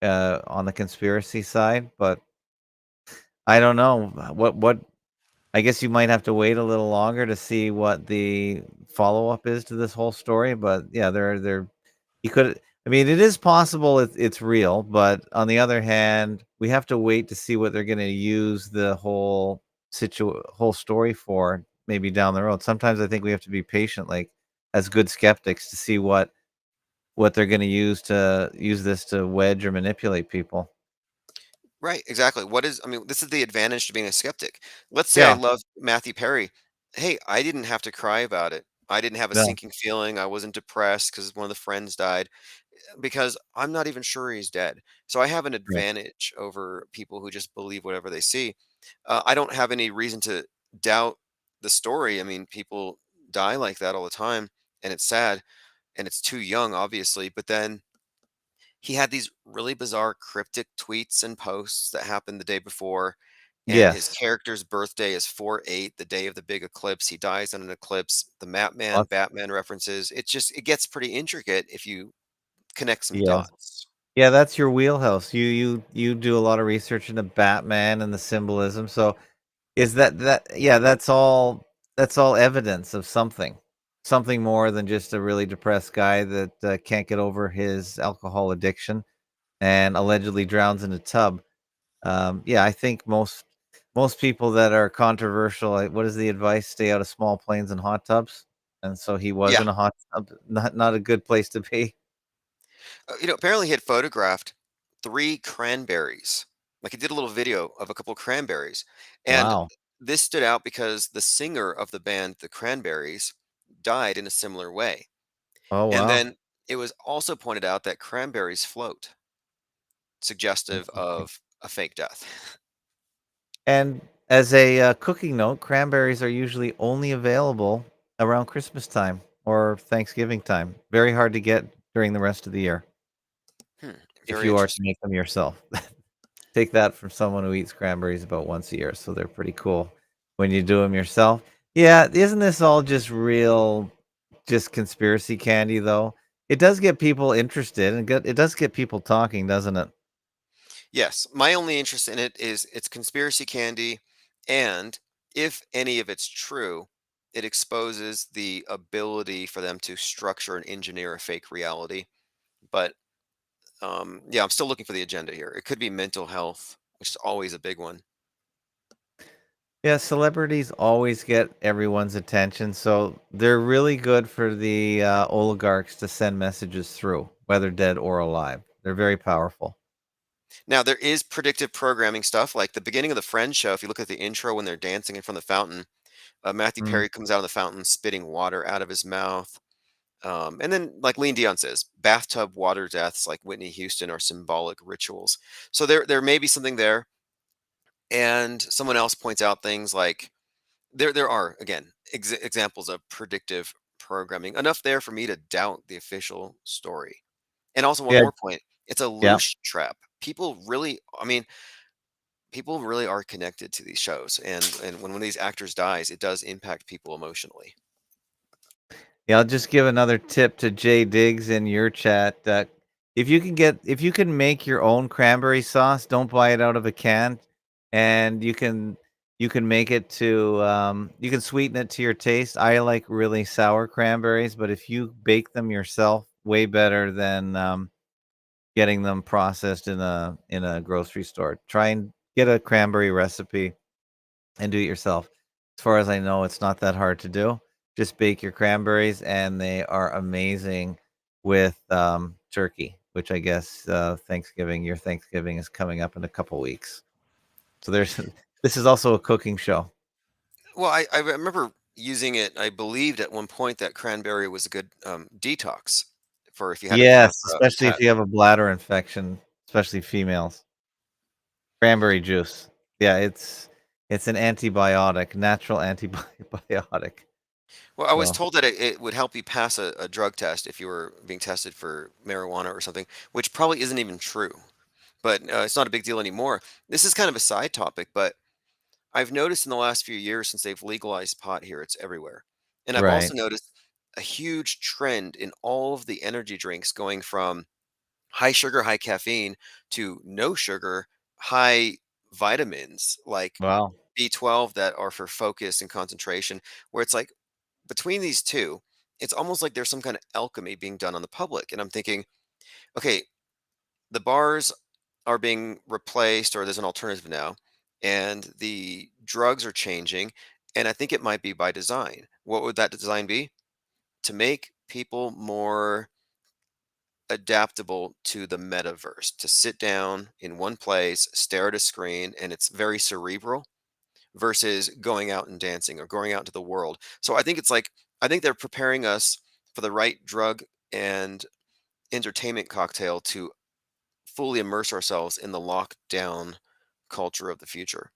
on the conspiracy side. But I don't know what I guess you might have to wait a little longer to see what the follow-up is to this whole story, but yeah, they're you could I mean, it is possible it's real, but on the other hand, we have to wait to see what they're gonna use the whole story for maybe down the road. Sometimes I think we have to be patient, like, as good skeptics to see what they're gonna use this to wedge or manipulate people. Right, exactly. I mean, this is the advantage to being a skeptic. Let's say I Yeah, love Matthew Perry. Hey, I didn't have to cry about it. I didn't have a no, sinking feeling. I wasn't depressed because one of the friends died because I'm not even sure he's dead. So I have an right. advantage over people who just believe whatever they see. I don't have any reason to doubt the story. I mean, people die like that all the time, and it's sad. and it's too young, obviously. But then he had these really bizarre cryptic tweets and posts that happened the day before, and his Yes. character's birthday is 4/8, the day of the big eclipse. He dies in an eclipse. The What? Batman references. It gets pretty intricate if you connect some Yes. dots. Yeah, that's your wheelhouse. You do a lot of research into Batman and the symbolism. So is that yeah, that's all evidence of something. Something more than just a really depressed guy that can't get over his alcohol addiction and allegedly drowns in a tub. Yeah, I think most people that are controversial, what is the advice? Stay out of small planes and hot tubs. And so he was Yeah. in a hot tub, not a good place to be. Apparently he had photographed 3 cranberries. Like, he did a little video of a couple cranberries, and Wow. this stood out because the singer of the band, The Cranberries, died in a similar way. Oh And wow. then it was also pointed out that cranberries float, suggestive Interesting. of a fake death. And as a cooking note, cranberries are usually only available around Christmas time or Thanksgiving time. Very hard to get during the rest of the year Hmm, if very you are to interesting. make them yourself. Take that from someone who eats cranberries about once a year, so they're pretty cool when you do them yourself. Yeah, isn't this all just real, just conspiracy candy though? It does get people interested and it does get people talking, doesn't it? Yes, my only interest in it is it's conspiracy candy, and if any of it's true, it exposes the ability for them to structure and engineer a fake reality. But yeah, I'm still looking for the agenda here. It could be mental health, which is always a big one. Yeah, celebrities always get everyone's attention, so they're really good for the oligarchs to send messages through, whether dead or alive. They're very powerful. Now, there is predictive programming stuff, like the beginning of the Friends show. If you look at the intro when they're dancing in front of the fountain, Matthew Mm. Perry comes out of the fountain spitting water out of his mouth. And then, like Lean Dion says, bathtub water deaths like Whitney Houston are symbolic rituals. So there may be something there. And someone else points out things like there are again examples of predictive programming enough there for me to doubt the official story. And also one Yeah, more point, it's a yeah. loose trap. People really, I mean, people really are connected to these shows, and when one of these actors dies, it does impact people emotionally. Yeah, I'll just give another tip to Jay Diggs in your chat. If you can make your own cranberry sauce, don't buy it out of a can, and you can make it to you can sweeten it to your taste. I like really sour cranberries, but if you bake them yourself, way better than getting them processed in a grocery store. Try and get a cranberry recipe and do it yourself. As far as I know, it's not that hard to do. Just bake your cranberries, and they are amazing with turkey, which I guess your Thanksgiving is coming up in a couple weeks. So there's this is also a cooking show. Well, I remember using it. I believed at one point that cranberry was a good detox for if you had Yes, to especially if you have a bladder infection, especially females. Cranberry juice. Yeah, it's an antibiotic, natural antibiotic. Well, I was So, told that it would help you pass a drug test if you were being tested for marijuana or something, which probably isn't even true. But it's not a big deal anymore. This is kind of a side topic, but I've noticed in the last few years since they've legalized pot here, it's everywhere. And I've right. also noticed a huge trend in all of the energy drinks going from high sugar, high caffeine to no sugar, high vitamins like Wow. B12 that are for focus and concentration, where it's like between these two, it's almost like there's some kind of alchemy being done on the public. And I'm thinking, okay, the bars are being replaced or there's an alternative now, and the drugs are changing. And I think it might be by design. What would that design be? To make people more adaptable to the metaverse, to sit down in one place, stare at a screen, and it's very cerebral versus going out and dancing or going out into the world. So I think it's like, I think they're preparing us for the right drug and entertainment cocktail to fully immerse ourselves in the lockdown culture of the future.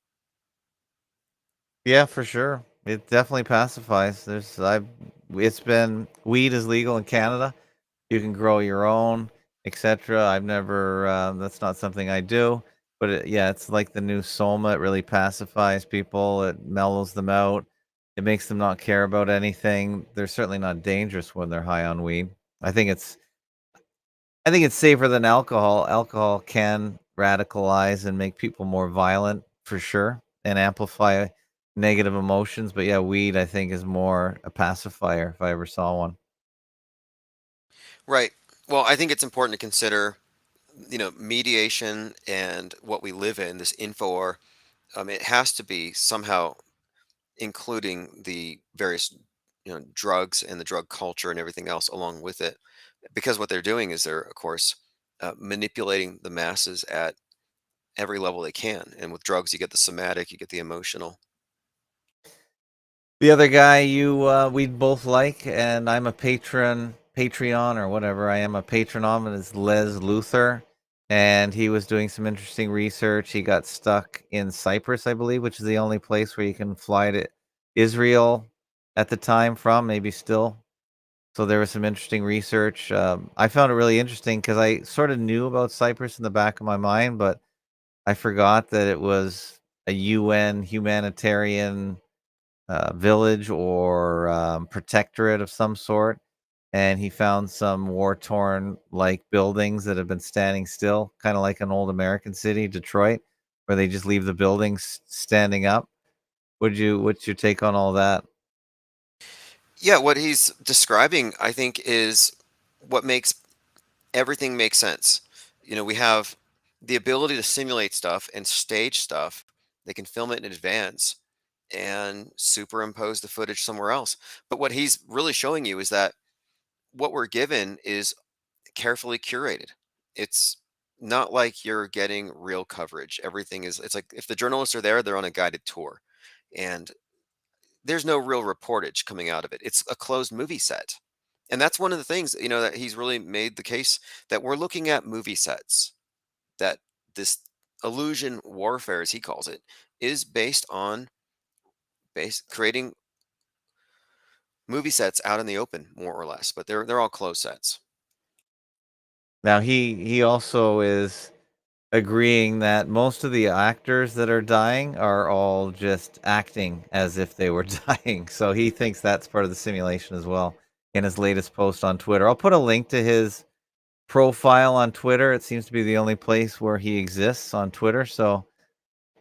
Yeah, for sure. It definitely pacifies. There's I've it's been weed is legal in Canada. You can grow your own, etc. I've never. That's not something I do. But yeah, it's like the new Soma. It really pacifies people. It mellows them out. It makes them not care about anything. They're certainly not dangerous when they're high on weed. I think it's I think it's safer than alcohol. Alcohol can radicalize and make people more violent for sure and amplify negative emotions. But yeah, weed I think is more a pacifier if I ever saw one. Right. Well, I think it's important to consider, mediation and what we live in, this info war. It has to be somehow including the various, drugs and the drug culture and everything else along with it, because what they're doing is they're, of course, manipulating the masses at every level they can. And with drugs, you get the somatic, you get the emotional. The other guy we both like, and I'm a Patreon or whatever. I am a patron of, and is Les Luthor, and he was doing some interesting research. He got stuck in Cyprus, I believe, which is the only place where you can fly to Israel at the time from, maybe still. So there was some interesting research. I found it really interesting because I sort of knew about Cyprus in the back of my mind, but I forgot that it was a UN humanitarian village or protectorate of some sort. And he found some war torn like buildings that have been standing still, kind of like an old American city, Detroit, where they just leave the buildings standing up. What's your take on all that? Yeah, what he's describing, I think, is what makes everything make sense. We have the ability to simulate stuff and stage stuff. They can film it in advance and superimpose the footage somewhere else. But what he's really showing you is that what we're given is carefully curated. It's not like you're getting real coverage. Everything is, it's like if the journalists are there, they're on a guided tour. And there's no real reportage coming out of it. It's a closed movie set. And that's one of the things, that he's really made the case that we're looking at movie sets, that this illusion warfare, as he calls it, is based on creating movie sets out in the open, more or less, but they're all closed sets. Now he also is agreeing that most of the actors that are dying are all just acting as if they were dying. So he thinks that's part of the simulation as well in his latest post on Twitter. I'll put a link to his profile on Twitter. It seems to be the only place where he exists on Twitter. So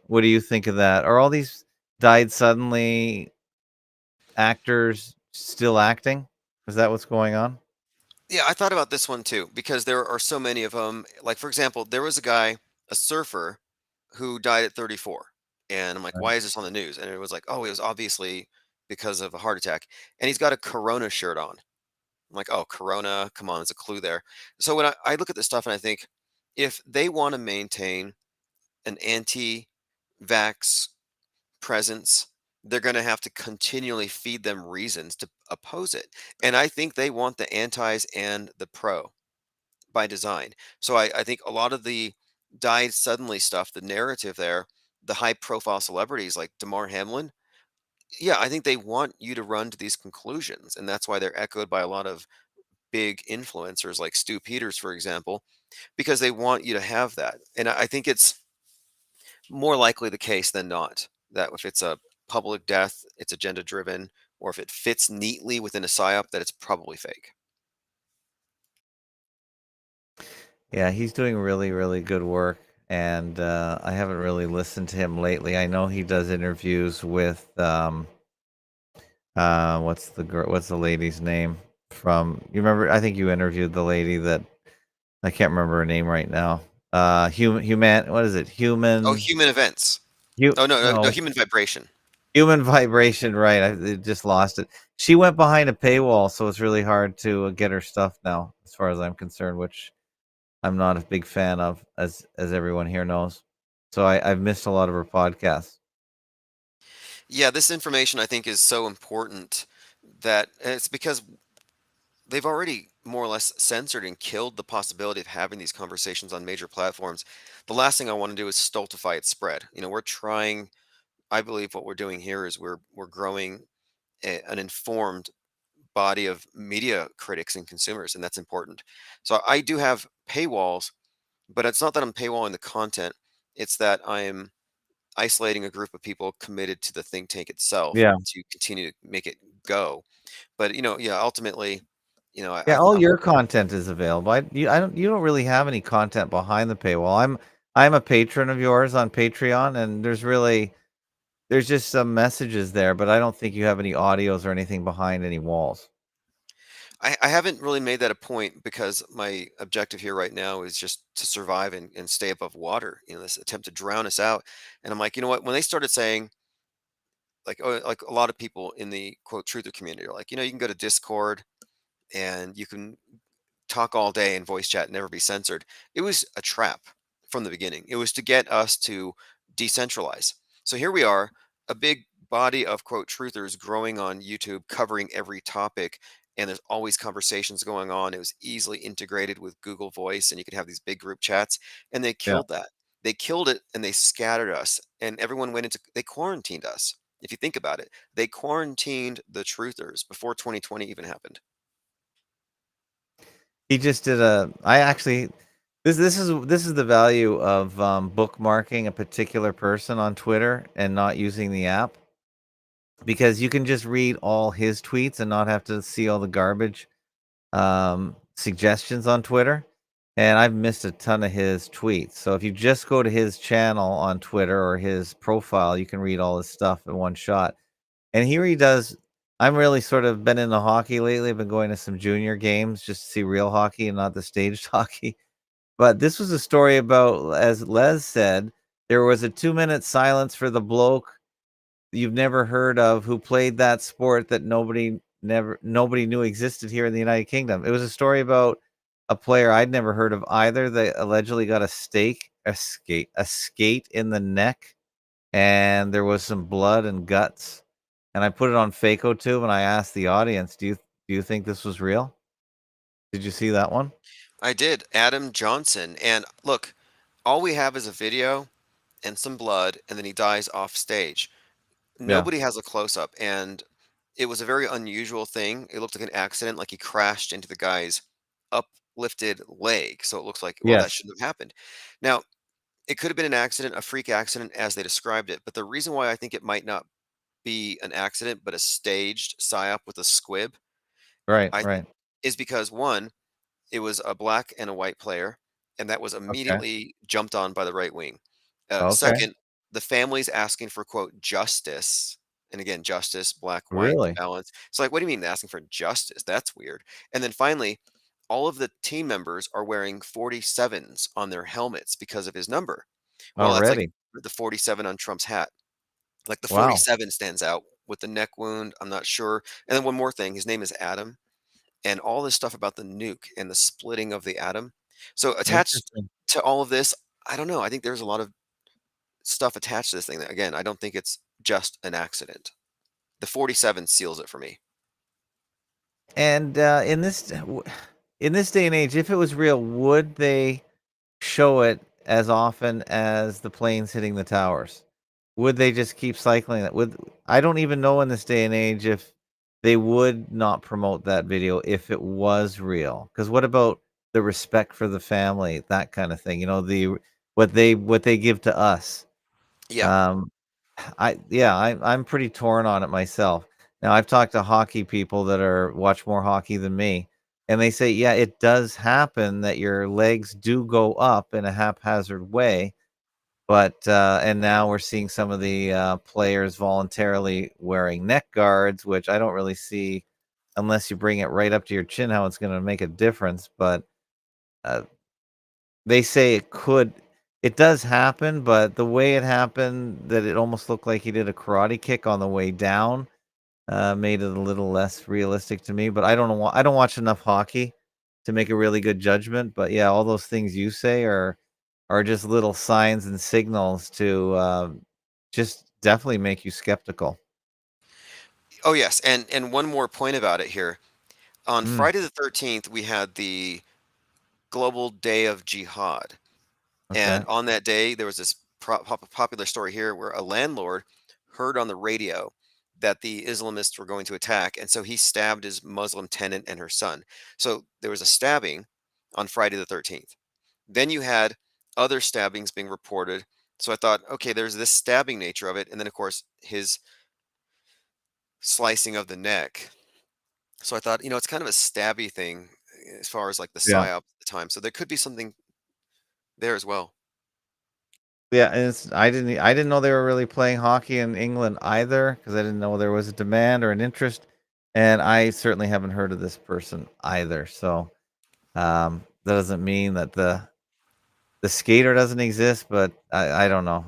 what do you think of that? Are all these died suddenly actors still acting? Is that what's going on? Yeah, I thought about this one too because there are so many of them. Like for example, there was a guy, a surfer, who died at 34, and I'm like, Right. why is this on the news? And it was like, oh, it was obviously because of a heart attack, and he's got a Corona shirt on. I'm like, oh, Corona, come on, there's a clue there. So when I look at this stuff and I think, if they want to maintain an anti-vax presence, they're going to have to continually feed them reasons to oppose it. And I think they want the antis and the pro by design. So I think a lot of the died suddenly stuff, the narrative there, the high profile celebrities like Damar Hamlin, yeah, I think they want you to run to these conclusions. And that's why they're echoed by a lot of big influencers like Stu Peters, for example, because they want you to have that. And I think it's more likely the case than not that if it's a public death, it's agenda driven, or if it fits neatly within a psyop, that it's probably fake. Yeah, he's doing really, really good work, and I haven't really listened to him lately. I know he does interviews with what's the lady's name from? You remember? I think you interviewed the lady that I can't remember her name right now. Human. What is it? Oh, human events. Oh no, no, no, No, human vibration. human vibration. Right. I just lost it. She went behind a paywall, so it's really hard to get her stuff now, as far as I'm concerned, which I'm not a big fan of, as everyone here knows. So I've missed a lot of her podcasts. Yeah, this information I think is so important that and it's because they've already more or less censored and killed the possibility of having these conversations on major platforms. The last thing I want to do is stultify its spread. We're trying. I believe what we're doing here is we're growing an informed body of media critics and consumers, and that's important. So I do have paywalls, but it's not that I'm paywalling the content. It's that I'm isolating a group of people committed to the think tank itself Yeah. to continue to make it go. But yeah, ultimately, Yeah, all your content is available. I don't you don't really have any content behind the paywall. I'm a patron of yours on Patreon, and there's just some messages there, but I don't think you have any audios or anything behind any walls. I haven't really made that a point because my objective here right now is just to survive and stay above water. This attempt to drown us out. And I'm like, you know what? When they started saying, like, oh, like a lot of people in the quote truther community are like, you can go to Discord and you can talk all day and voice chat and never be censored. It was a trap from the beginning. It was to get us to decentralize. So here we are, a big body of quote truthers growing on YouTube, covering every topic. And there's always conversations going on. It was easily integrated with Google Voice, and you could have these big group chats. And they Yeah. killed that. They killed it and they scattered us. And everyone they quarantined us. If you think about it, they quarantined the truthers before 2020 even happened. He just did a I actually this is the value of bookmarking a particular person on Twitter and not using the app, because you can just read all his tweets and not have to see all the garbage suggestions on Twitter. And I've missed a ton of his tweets. So if you just go to his channel on Twitter or his profile, you can read all his stuff in one shot. And here he does. I'm really sort of been into hockey lately. I've been going to some junior games just to see real hockey and not the staged hockey. But this was a story about, as Les said, there was a 2-minute silence for the bloke you've never heard of who played that sport that nobody knew existed here in the United Kingdom. It was a story about a player I'd never heard of either. They allegedly got a skate in the neck, and there was some blood and guts. And I put it on FacoTube and I asked the audience, do you think this was real? Did you see that one? I did. Adam Johnson. And look, all we have is a video and some blood, and then he dies off stage. Yeah. Nobody has a close up, and it was a very unusual thing. It looked like an accident, like he crashed into the guy's uplifted leg. So it looks like, well, that Yes. shouldn't have happened. Now, it could have been an accident, a freak accident, as they described it. But the reason why I think it might not be an accident, but a staged psyop with a squib, Right, I right. is because one, it was a black and a white player, and that was Okay. immediately jumped on by the right wing. Okay. Second, the family's asking for quote justice, and again, justice, black, white, the Really? balance. So, like, what do you mean asking for justice? That's weird. And then finally, all of the team members are wearing 47s on their helmets because of his number. Well, that's like Already? the 47 on Trump's hat. Like the Wow. 47 stands out with the neck wound. I'm not sure. And then one more thing, his name is Adam, and all this stuff about the nuke and the splitting of the atom. So attached Interesting. to all of this, I don't know. I think there's a lot of stuff attached to this thing that, again, I don't think it's just an accident. The 47 seals it for me. And in this day and age, if it was real, would they show it as often as the planes hitting the towers? Would they just keep cycling it? I don't even know in this day and age if they would not promote that video if it was real. Because what about the respect for the family, that kind of thing? What they give to us. Yeah. Um, I'm pretty torn on it myself. Now I've talked to hockey people that watch more hockey than me, and they say, yeah, it does happen that your legs do go up in a haphazard way, but and now we're seeing some of the players voluntarily wearing neck guards, which I don't really see unless you bring it right up to your chin how it's going to make a difference. But uh, they say it does happen, but the way it happened, that it almost looked like he did a karate kick on the way down, made it a little less realistic to me. But I don't watch enough hockey to make a really good judgment. But yeah, all those things you say are just little signs and signals to just definitely make you skeptical. Oh, yes. And one more point about it here. On Mm, Friday the 13th, we had the Global Day of Jihad. okay. And on that day, there was this popular story here where a landlord heard on the radio that the Islamists were going to attack, and so he stabbed his Muslim tenant and her son. So there was a stabbing on Friday the 13th. Then you had other stabbings being reported. So I thought, okay, there's this stabbing nature of it, and then of course his slicing of the neck. So I thought, it's kind of a stabby thing as far as like the Yeah. psyop at the time. So there could be something there as well. Yeah, and I didn't know they were really playing hockey in England either because I didn't know there was a demand or an interest, and I certainly haven't heard of this person either. So that doesn't mean that the skater doesn't exist, but I don't know.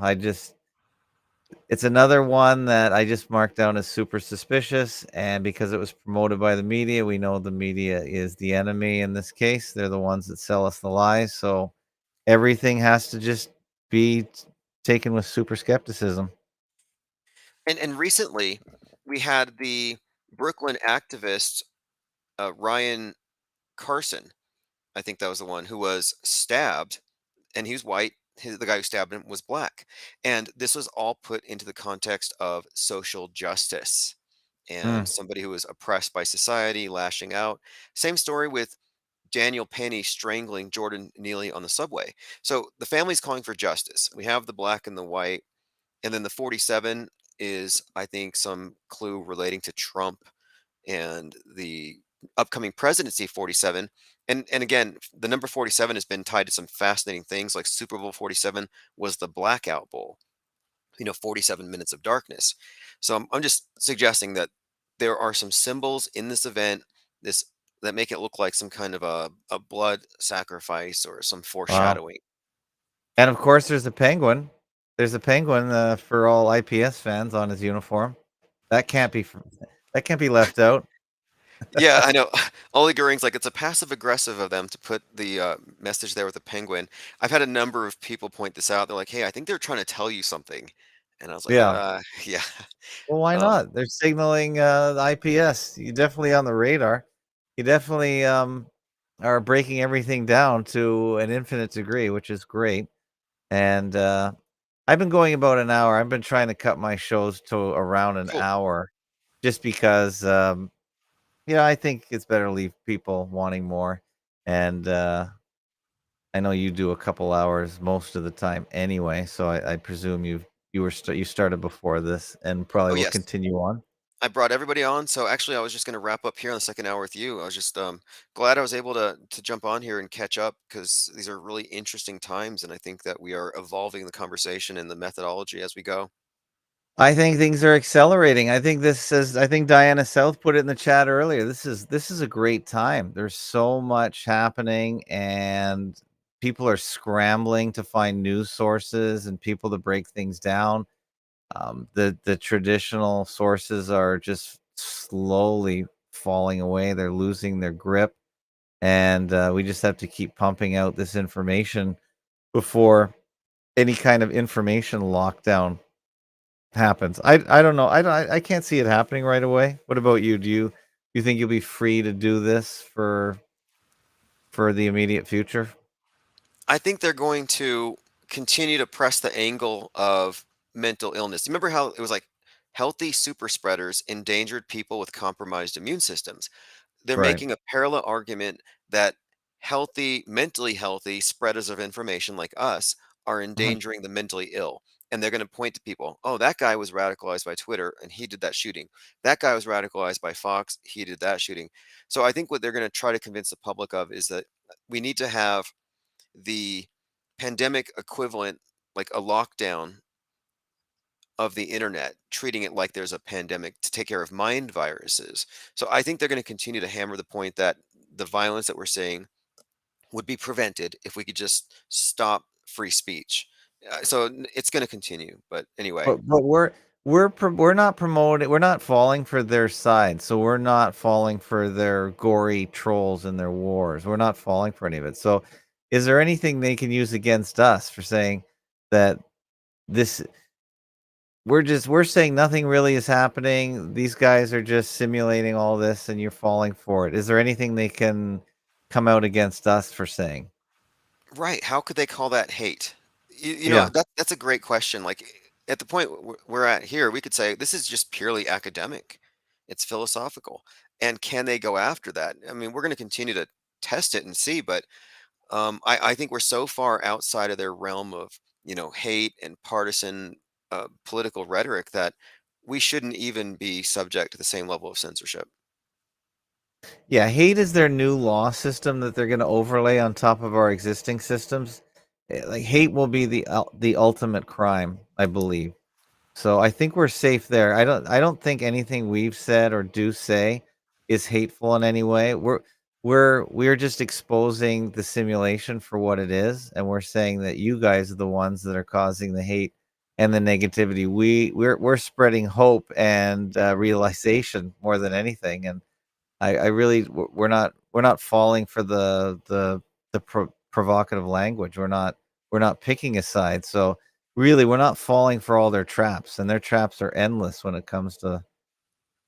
It's another one that I just marked down as super suspicious, and because it was promoted by the media, we know the media is the enemy in this case. They're the ones that sell us the lies, so everything has to just be taken with super skepticism. And recently we had the Brooklyn activist Ryan Carson. I think that was the one who was stabbed, and he was white. The guy who stabbed him was black. And this was all put into the context of social justice and Mm, somebody who was oppressed by society lashing out. Same story with Daniel Penny strangling Jordan Neely on the subway. So the family's calling for justice. We have the black and the white, and then the 47 is, I think, some clue relating to Trump and the upcoming presidency 47. And again, the number 47 has been tied to some fascinating things, like Super Bowl 47 was the blackout bowl, 47 minutes of darkness. So I'm just suggesting that there are some symbols in this event, this that make it look like some kind of a blood sacrifice or some wow. foreshadowing. And of course, there's a penguin. There's a penguin for all IPS fans on his uniform. That can't be that can't be left out. Yeah, I know. Ollie Goering's like, it's a passive aggressive of them to put the message there with the penguin. I've had a number of people point this out. They're like, hey, I think they're trying to tell you something. And I was like, Yeah. yeah. Well, why Um, not? They're signaling the IPS. You definitely on the radar. You definitely are breaking everything down to an infinite degree, which is great. And I've been going about an hour. I've been trying to cut my shows to around an cool. hour just because I think it's better to leave people wanting more. And I know you do a couple hours most of the time anyway, so I presume you started before this and probably Oh, will yes. continue on. I brought everybody on. So actually, I was just going to wrap up here on the second hour with you. I was just glad I was able to jump on here and catch up because these are really interesting times. And I think that we are evolving the conversation and the methodology as we go. I think things are accelerating. I think Diana South put it in the chat earlier. This is a great time. There's so much happening and people are scrambling to find news sources and people to break things down. The traditional sources are just slowly falling away. They're losing their grip, and we just have to keep pumping out this information before any kind of information lockdown happens. I don't know. I can't see it happening right away. What about you? Do you think you'll be free to do this for the immediate future? I think they're going to continue to press the angle of mental illness. You remember how it was like healthy super spreaders endangered people with compromised immune systems? They're Right. making a parallel argument that healthy, mentally healthy spreaders of information like us are Mhm. endangering the mentally ill. And they're going to point to people, oh, that guy was radicalized by Twitter and he did that shooting. That guy was radicalized by Fox, he did that shooting. So I think what they're going to try to convince the public of is that we need to have the pandemic equivalent, like a lockdown of the internet, treating it like there's a pandemic to take care of mind viruses. So I think they're going to continue to hammer the point that the violence that we're seeing would be prevented if we could just stop free speech. It's going to continue. But anyway, But we're not promoting. We're not falling for their side. So we're not falling for their gory trolls and their wars. We're not falling for any of it. So is there anything they can use against us for saying that this we're saying nothing really is happening. These guys are just simulating all this and you're falling for it. Is there anything they can come out against us for saying? right. How could they call that hate? Yeah. That's a great question. Like, at the point we're at here, we could say this is just purely academic. It's philosophical. And can they go after that? I mean, we're going to continue to test it and see, but I think we're so far outside of their realm of, hate and partisan political rhetoric that we shouldn't even be subject to the same level of censorship. Yeah, hate is their new law system that they're going to overlay on top of our existing systems. Like hate will be the ultimate crime, I believe. So I think we're safe there. I don't think anything we've said or do say is hateful in any way. We're just exposing the simulation for what it is, and we're saying that you guys are the ones that are causing the hate and the negativity. We're spreading hope and realization more than anything. And I really we're not falling for the provocative language. We're not picking a side. So really, we're not falling for all their traps, and their traps are endless when it comes to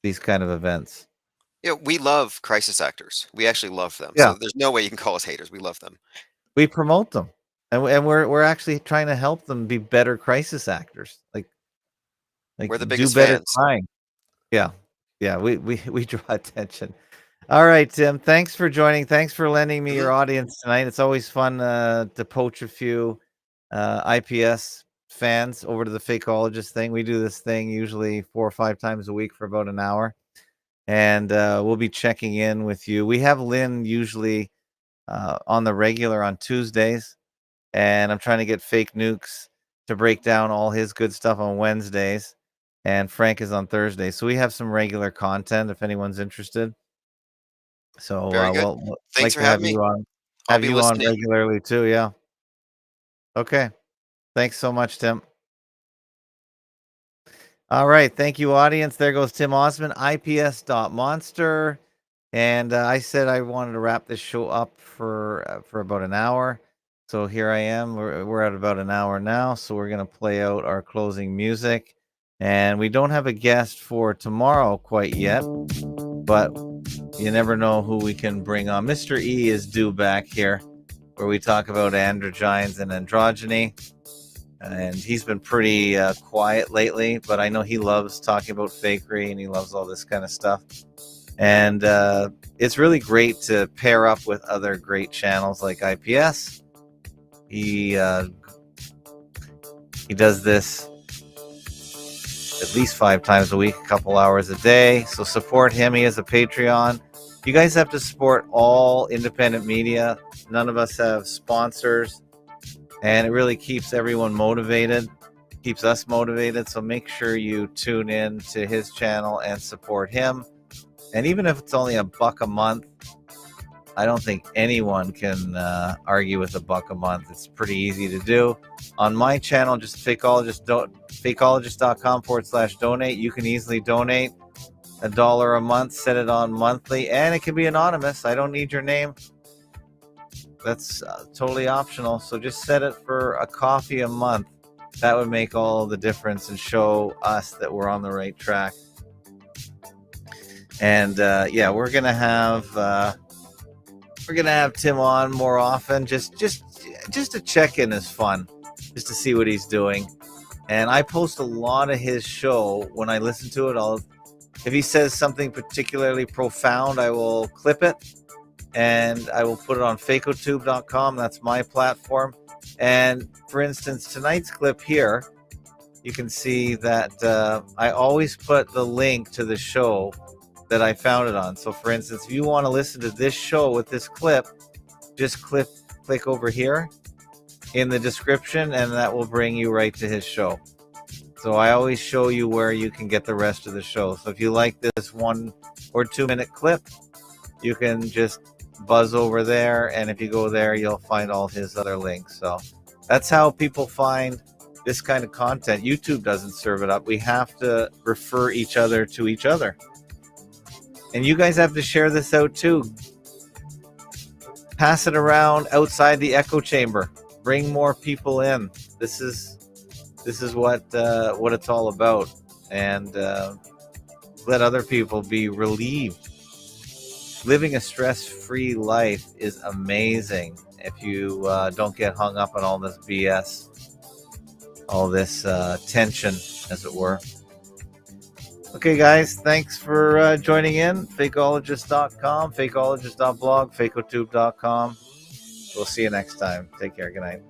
these kind of events. Yeah, we love crisis actors. We actually love them. Yeah, So there's no way you can call us haters. We love them. we promote them, and we're actually trying to help them be better crisis actors, like We're the do biggest better fans. crime. Yeah, yeah, we draw attention. All right, Tim. Thanks for joining. Thanks for lending me Hmm. your audience tonight. It's always fun to poach a few IPS fans over to the Fakeologist thing. We do this thing usually 4 or 5 times a week for about an hour, and we'll be checking in with you. We have Lynn usually on the regular on Tuesdays, and I'm trying to get Fake Nukes to break down all his good stuff on Wednesdays, and Frank is on Thursdays. So we have some regular content if anyone's interested. So Very good. we'll Thanks like for to have having me. you on I'll be listening. regularly too. Yeah. Okay. Thanks so much, Tim. All right. Thank you, audience. There goes Tim Ozman, IPS.monster. And I said I wanted to wrap this show up for about an hour. So here I am. We're at about an hour now. So we're going to play out our closing music. And we don't have a guest for tomorrow quite yet, but you never know who we can bring on. Mr. E is due back here, where we talk about androgynes and androgyny. And he's been pretty quiet lately, but I know he loves talking about fakery and he loves all this kind of stuff. And it's really great to pair up with other great channels like IPS. He does this at least 5 times a week, a couple hours a day. So support him. He has a Patreon. You guys have to support all independent media. None of us have sponsors, and it really keeps everyone motivated, keeps us motivated. So make sure you tune in to his channel and support him. And even if it's only $1 a month, I don't think anyone can argue with $1 a month. It's pretty easy to do. On my channel, just fakeologist.com/donate. You can easily donate $1 a month, set it on monthly, and it can be anonymous. I don't need your name. That's totally optional. So just set it for a coffee a month. That would make all the difference and show us that we're on the right track. And yeah, we're gonna have Tim on more often. Just to check in is fun, just to see what he's doing. And I post a lot of his show. When I listen to it, if he says something particularly profound, I will clip it and I will put it on fakotube.com. That's my platform. And for instance, tonight's clip here, you can see that I always put the link to the show that I found it on. So for instance, if you want to listen to this show with this clip, just click over here in the description and that will bring you right to his show. So I always show you where you can get the rest of the show. So if you like this 1 or 2 minute clip, you can just buzz over there, and if you go there, you'll find all his other links. So that's how people find this kind of content. YouTube doesn't serve it up. We have to refer each other to each other. And you guys have to share this out too. Pass it around outside the echo chamber. Bring more people in. This is what it's all about. And let other people be relieved. Living a stress-free life is amazing if you don't get hung up on all this BS. all this tension, as it were. Okay, guys, thanks for joining in. Fakeologist.com, fakeologist.blog, fakeotube.com. We'll see you next time. Take care. Good night.